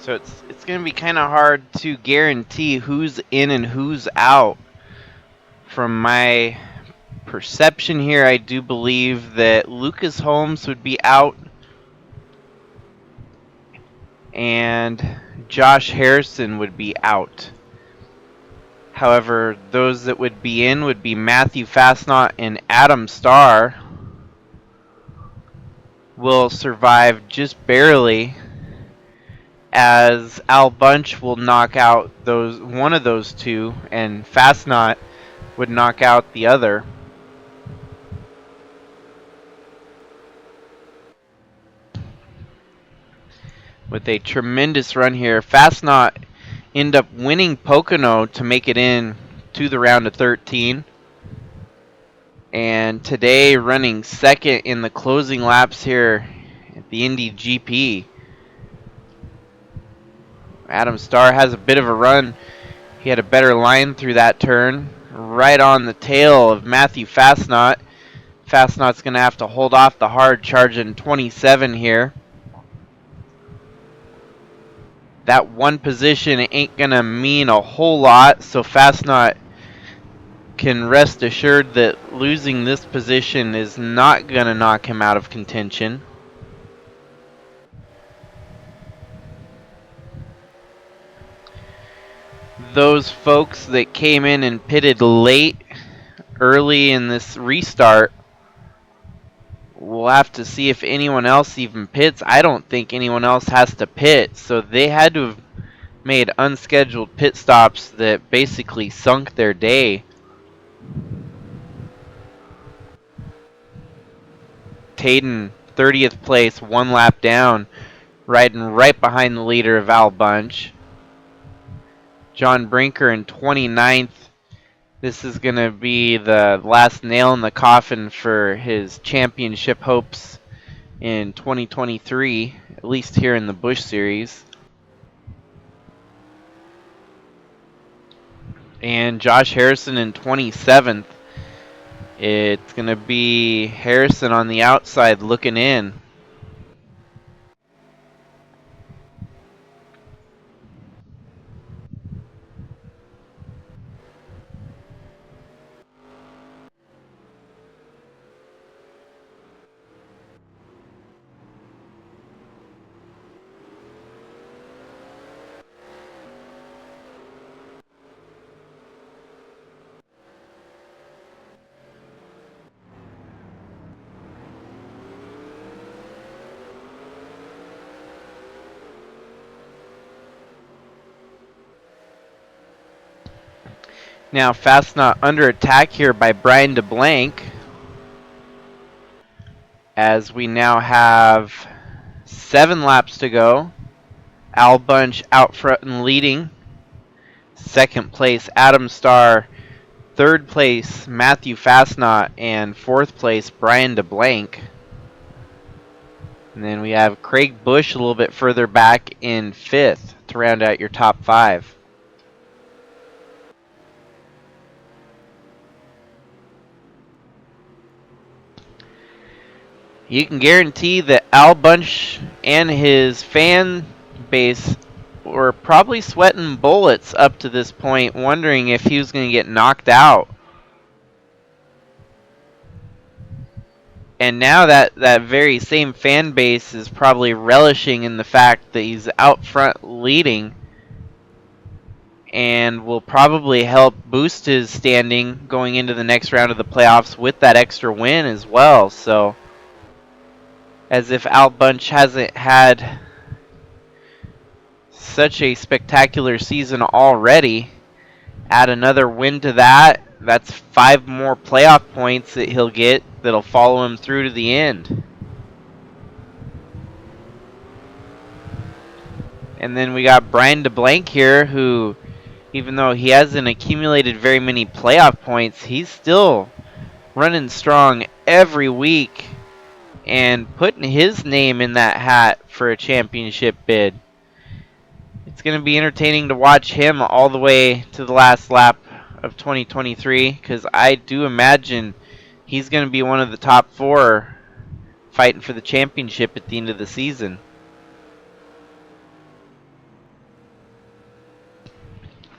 So it's going to be kind of hard to guarantee who's in and who's out. From my perception here, I do believe that Lucas Holmes would be out and Josh Harrison would be out. However, those that would be in would be Matthew Fastnaught and Adam Starr. Will survive just barely, as Al Bunch will knock out one of those two, and Fastnaught would knock out the other. With a tremendous run here, Fastnaught end up winning Pocono to make it in to the round of 13. And today running second in the closing laps here at the Indy GP. Adam Starr has a bit of a run. He had a better line through that turn, right on the tail of Matthew Fastnaught. Fastnaught's going to have to hold off the hard charging 27 here. That one position ain't going to mean a whole lot, so Fastnaught can rest assured that losing this position is not going to knock him out of contention. Those folks that came in and pitted late early in this restart, we'll have to see if anyone else even pits. I don't think anyone else has to pit, so they had to have made unscheduled pit stops that basically sunk their day. Taden, 30th place, one lap down, riding right behind the leader of Al Bunch. John Brinker in 29th. This is going to be the last nail in the coffin for his championship hopes in 2023, at least here in the Busch Series. And Josh Harrison in 27th. It's going to be Harrison on the outside looking in. Now Fastnaught under attack here by Brian DeBlanc, as we now have 7 laps to go. Al Bunch out front and leading. Second place Adam Starr. Third place Matthew Fastnaught. And fourth place Brian DeBlanc. And then we have Craig Busch a little bit further back in 5th to round out your top 5. You can guarantee that Al Bunch and his fan base were probably sweating bullets up to this point, wondering if he was going to get knocked out. And now that very same fan base is probably relishing in the fact that he's out front leading, and will probably help boost his standing going into the next round of the playoffs with that extra win as well. So, as if Al Bunch hasn't had such a spectacular season already, add another win to that, that's 5 more playoff points that he'll get that'll follow him through to the end. And then we got Brian DeBlanc here, who, even though he hasn't accumulated very many playoff points, he's still running strong every week and putting his name in that hat for a championship bid. It's going to be entertaining to watch him all the way to the last lap of 2023, because I do imagine he's going to be one of the top 4 fighting for the championship at the end of the season.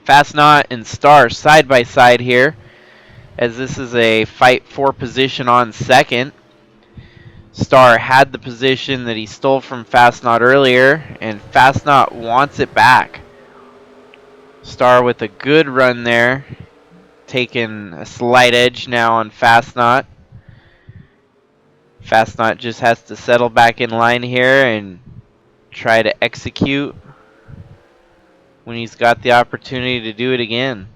Fast Knot and Star side by side here, as this is a fight for position on second. Star had the position that he stole from Fast Knot earlier, and Fast Knot wants it back. Star with a good run there, taking a slight edge now on Fast Knot. Fast Knot just has to settle back in line here and try to execute when he's got the opportunity to do it again.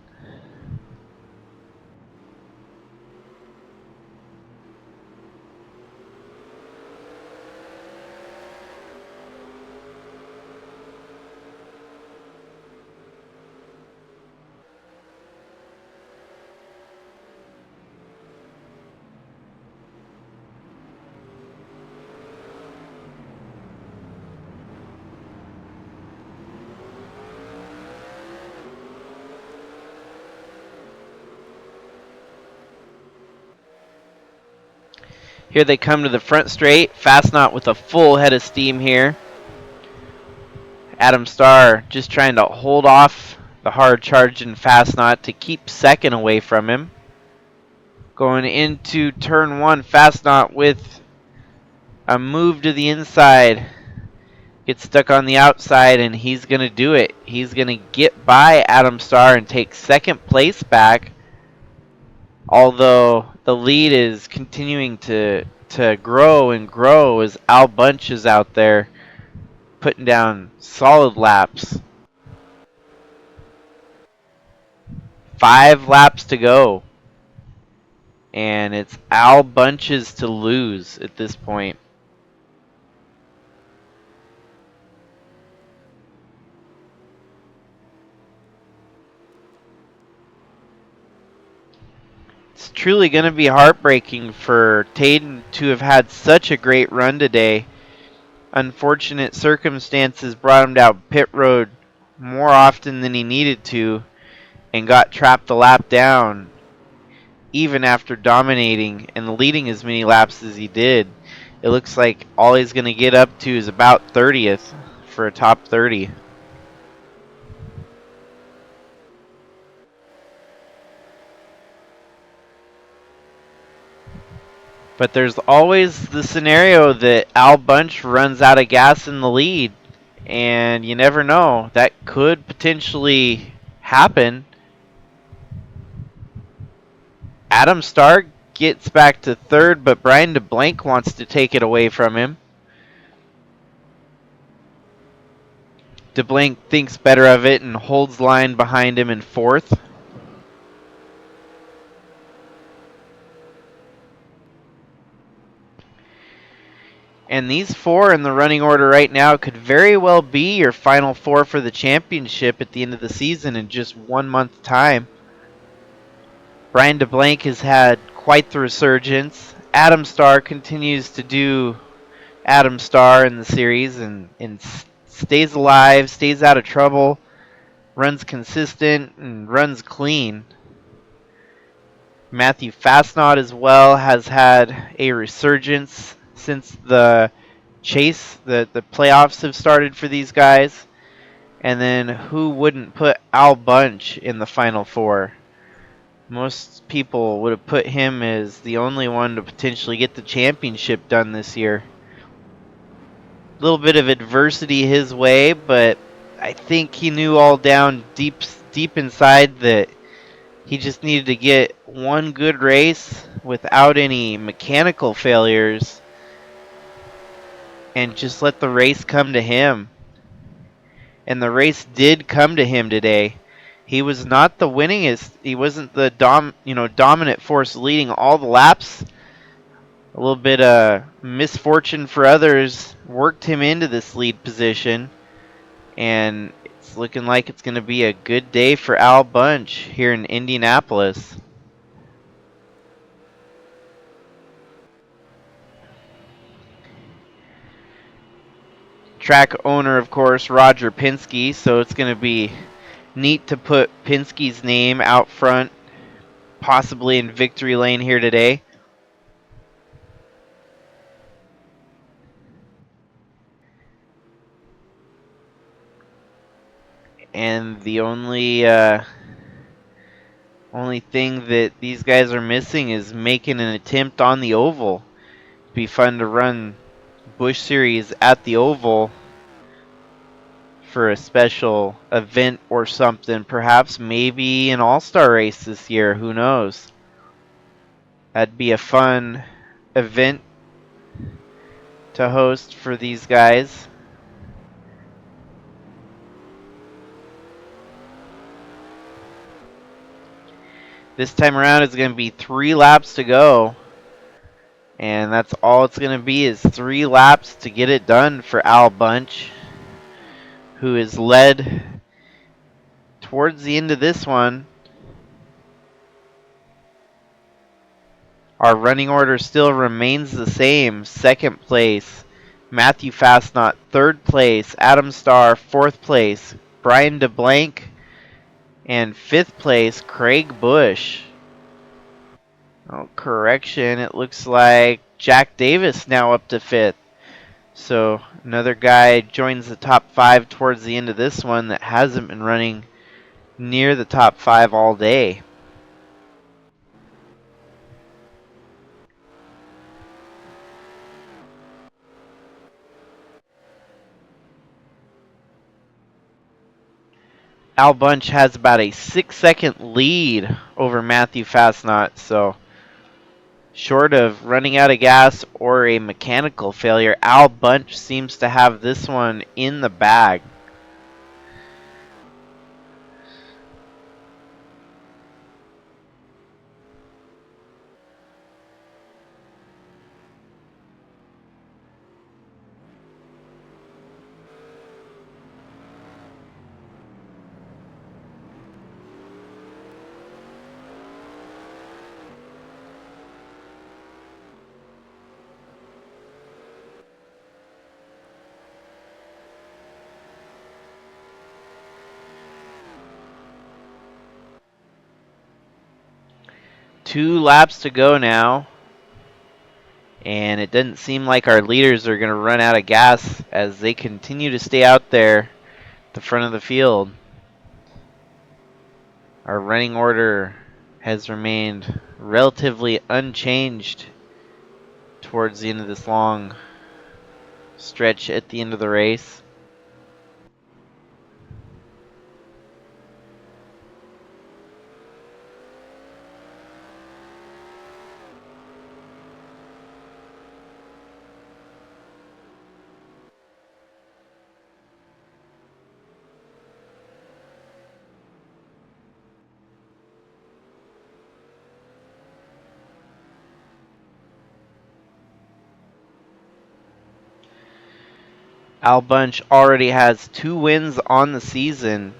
Here they come to the front straight. Fast Knot with a full head of steam here. Adam Starr just trying to hold off the hard charge in Fast Knot to keep second away from him. Going into turn one, Fast Knot with a move to the inside. Gets stuck on the outside, and he's going to do it. He's going to get by Adam Starr and take second place back. Although the lead is continuing to grow and grow as Al Bunch is out there putting down solid laps. 5 laps to go. And it's Al Bunch's to lose at this point. It's truly going to be heartbreaking for Taden to have had such a great run today. Unfortunate circumstances brought him down pit road more often than he needed to and got trapped a lap down, even after dominating and leading as many laps as he did. It looks like all he's going to get up to is about 30th for a top 30. But there's always the scenario that Al Bunch runs out of gas in the lead, and you never know. That could potentially happen. Adam Starr gets back to third, but Brian DeBlanc wants to take it away from him. DeBlanc thinks better of it and holds line behind him in fourth. And these 4 in the running order right now could very well be your final 4 for the championship at the end of the season in just 1 month time. Brian DeBlanc has had quite the resurgence. Adam Starr continues to do Adam Starr in the series and stays alive, stays out of trouble, runs consistent, and runs clean. Matthew Fastnot as well has had a resurgence since the chase, the playoffs have started for these guys. And then who wouldn't put Al Bunch in the Final Four? Most people would have put him as the only one to potentially get the championship done this year. A little bit of adversity his way, but I think he knew all down deep inside that he just needed to get one good race without any mechanical failures and just let the race come to him. And the race did come to him today. He was not the winningest. He wasn't the dominant force leading all the laps. A little bit of misfortune for others worked him into this lead position, and it's looking like it's going to be a good day for Al Bunch here in Indianapolis. Track owner, of course, Roger Penske, so it's going to be neat to put Penske's name out front, possibly in victory lane here today. And And the only thing that these guys are missing is making an attempt on the oval. Be fun to run Busch Series at the oval for a special event or something. Perhaps maybe an all-star race this year. Who knows? That'd be a fun event to host for these guys. This time around it's going to be 3 laps to go. And that's all it's going to be is 3 laps to get it done for Al Bunch, who is led towards the end of this one. Our running order still remains the same. 2nd place, Matthew Fastnot. 3rd place, Adam Starr. 4th place, Brian DeBlank. And 5th place, Craig Busch. Oh, correction. It looks like Jack Davis now up to 5th. So another guy joins the top 5 towards the end of this one that hasn't been running near the top 5 all day. Al Bunch has about a 6-second lead over Matthew Fastnot, so short of running out of gas or a mechanical failure, Al Bunch seems to have this one in the bag. Two laps to go now. And it doesn't seem like our leaders are going to run out of gas as they continue to stay out there at the front of the field. Our running order has remained relatively unchanged towards the end of this long stretch at the end of the race. Al Bunch already has 2 wins on the season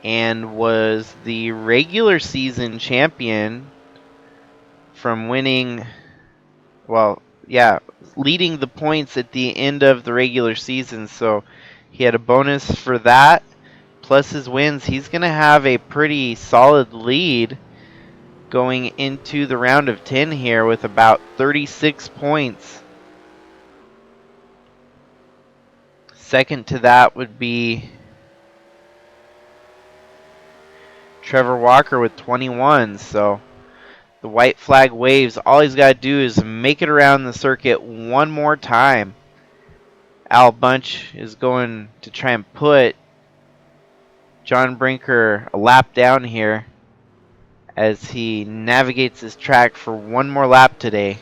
and was the regular season champion from winning, leading the points at the end of the regular season. So he had a bonus for that, plus his wins. He's going to have a pretty solid lead going into the round of 10 here with about 36 points. Second to that would be Trevor Walker with 21. So the white flag waves. All he's got to do is make it around the circuit one more time. Al Bunch is going to try and put John Brinker a lap down here as he navigates his track for one more lap today.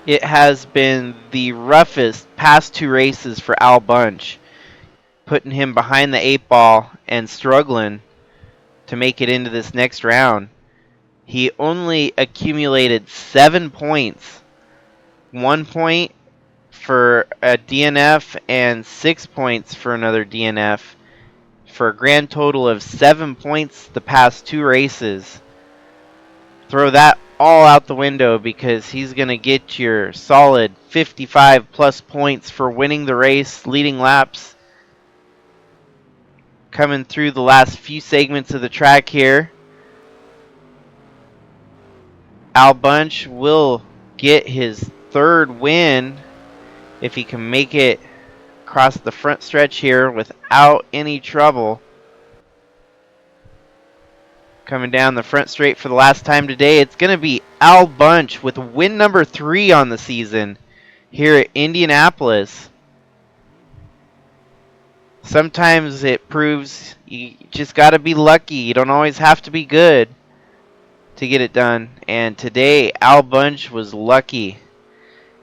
It has been the roughest past 2 races for Al Bunch, putting him behind the 8 ball and struggling to make it into this next round. He only accumulated 7 points. 1 point for a DNF and 6 points for another DNF, for a grand total of 7 points the past 2 races. Throw that all out the window because he's going to get your solid 55 plus points for winning the race, leading laps. coming through the last few segments of the track here. Al Bunch will get his third win if he can make it across the front stretch here without any trouble. Coming down the front straight for the last time today, it's going to be Al Bunch with win number 3 on the season here at Indianapolis. Sometimes it proves you just got to be lucky. You don't always have to be good to get it done. And today, Al Bunch was lucky.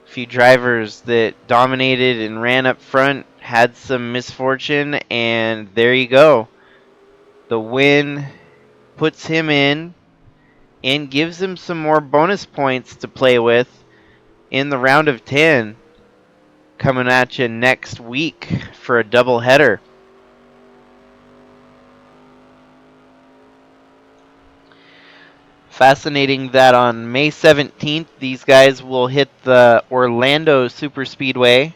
A few drivers that dominated and ran up front had some misfortune, and there you go. The win puts him in and gives him some more bonus points to play with in the round of 10 coming at you next week for a doubleheader. Fascinating that on May 17th, these guys will hit the Orlando Superspeedway.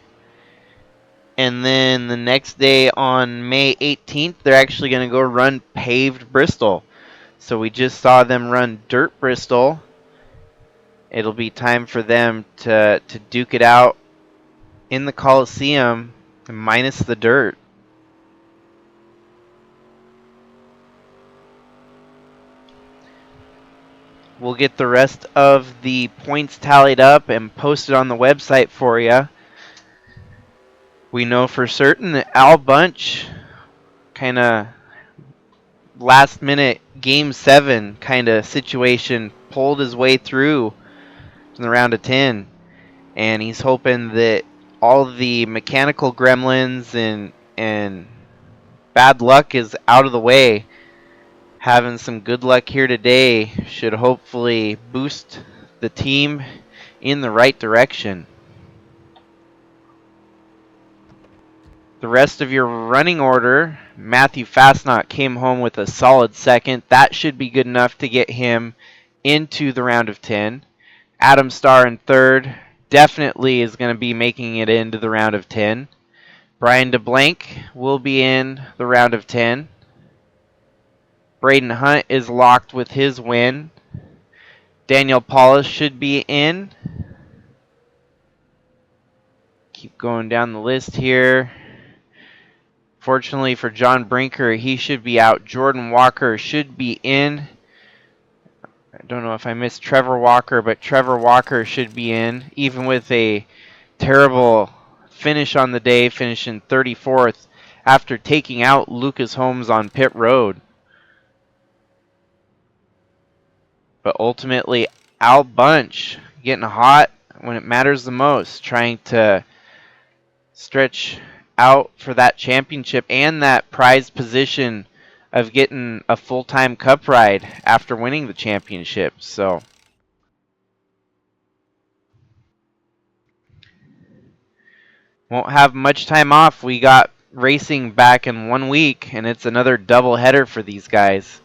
And then the next day on May 18th, they're actually going to go run paved Bristol. So we just saw them run dirt Bristol. It'll be time for them to duke it out in the Coliseum minus the dirt. We'll get the rest of the points tallied up and posted on the website for you. We know for certain that Al Bunch kind of last minute game 7 kind of situation pulled his way through in the round of 10, and he's hoping that all the mechanical gremlins and bad luck is out of the way. Having some good luck here today should hopefully boost the team in the right direction. The rest of your running order, Matthew Fastnot came home with a solid second. That should be good enough to get him into the round of 10. Adam Starr in third definitely is going to be making it into the round of 10. Brian DeBlanc will be in the round of 10. Braden Hunt is locked with his win. Daniel Paulus should be in. Keep going down the list here. Fortunately for John Brinker, he should be out. Jordan Walker should be in. I don't know if I missed Trevor Walker, but Trevor Walker should be in, even with a terrible finish on the day, finishing 34th after taking out Lucas Holmes on pit road. But ultimately, Al Bunch getting hot when it matters the most, trying to stretch out for that championship and that prized position of getting a full-time cup ride after winning the championship. So won't have much time off. We got racing back in 1 week, and it's another double header for these guys.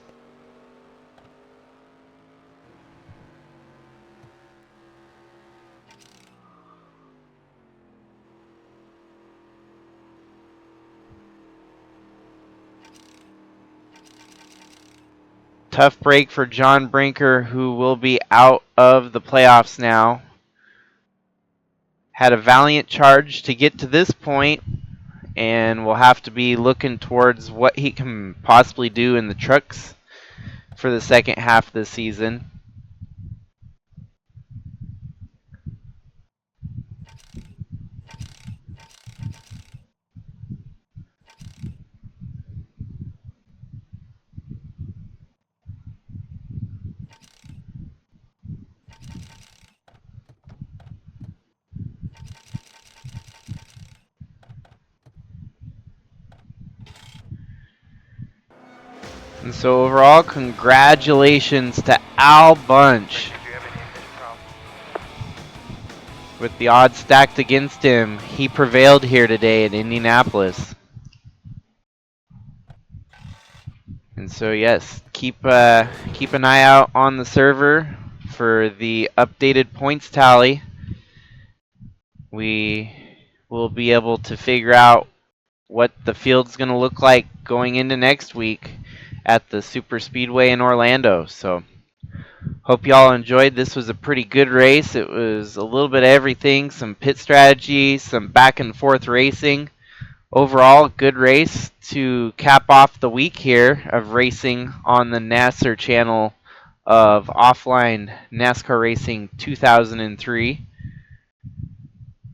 Tough break for John Brinker, who will be out of the playoffs now. Had a valiant charge to get to this point, and will have to be looking towards what he can possibly do in the trucks for the second half of the season. And so overall, congratulations to Al Bunch. With the odds stacked against him, he prevailed here today in Indianapolis. And so yes, keep an eye out on the server for the updated points tally. We will be able to figure out what the field's going to look like going into next week at the Super Speedway in Orlando. So hope y'all enjoyed. This was a pretty good race. It was a little bit of everything, some pit strategy, some back and forth racing. Overall, good race to cap off the week here of racing on the NASCAR channel of Offline NASCAR Racing 2003.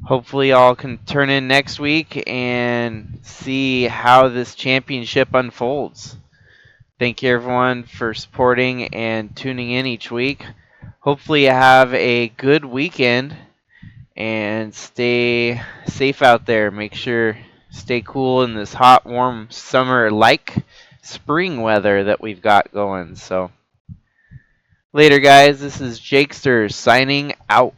Hopefully, y'all can turn in next week and see how this championship unfolds. Thank you, everyone, for supporting and tuning in each week. Hopefully, you have a good weekend and stay safe out there. Make sure stay cool in this hot, warm summer like spring weather that we've got going. So later, guys. This is Jakester signing out.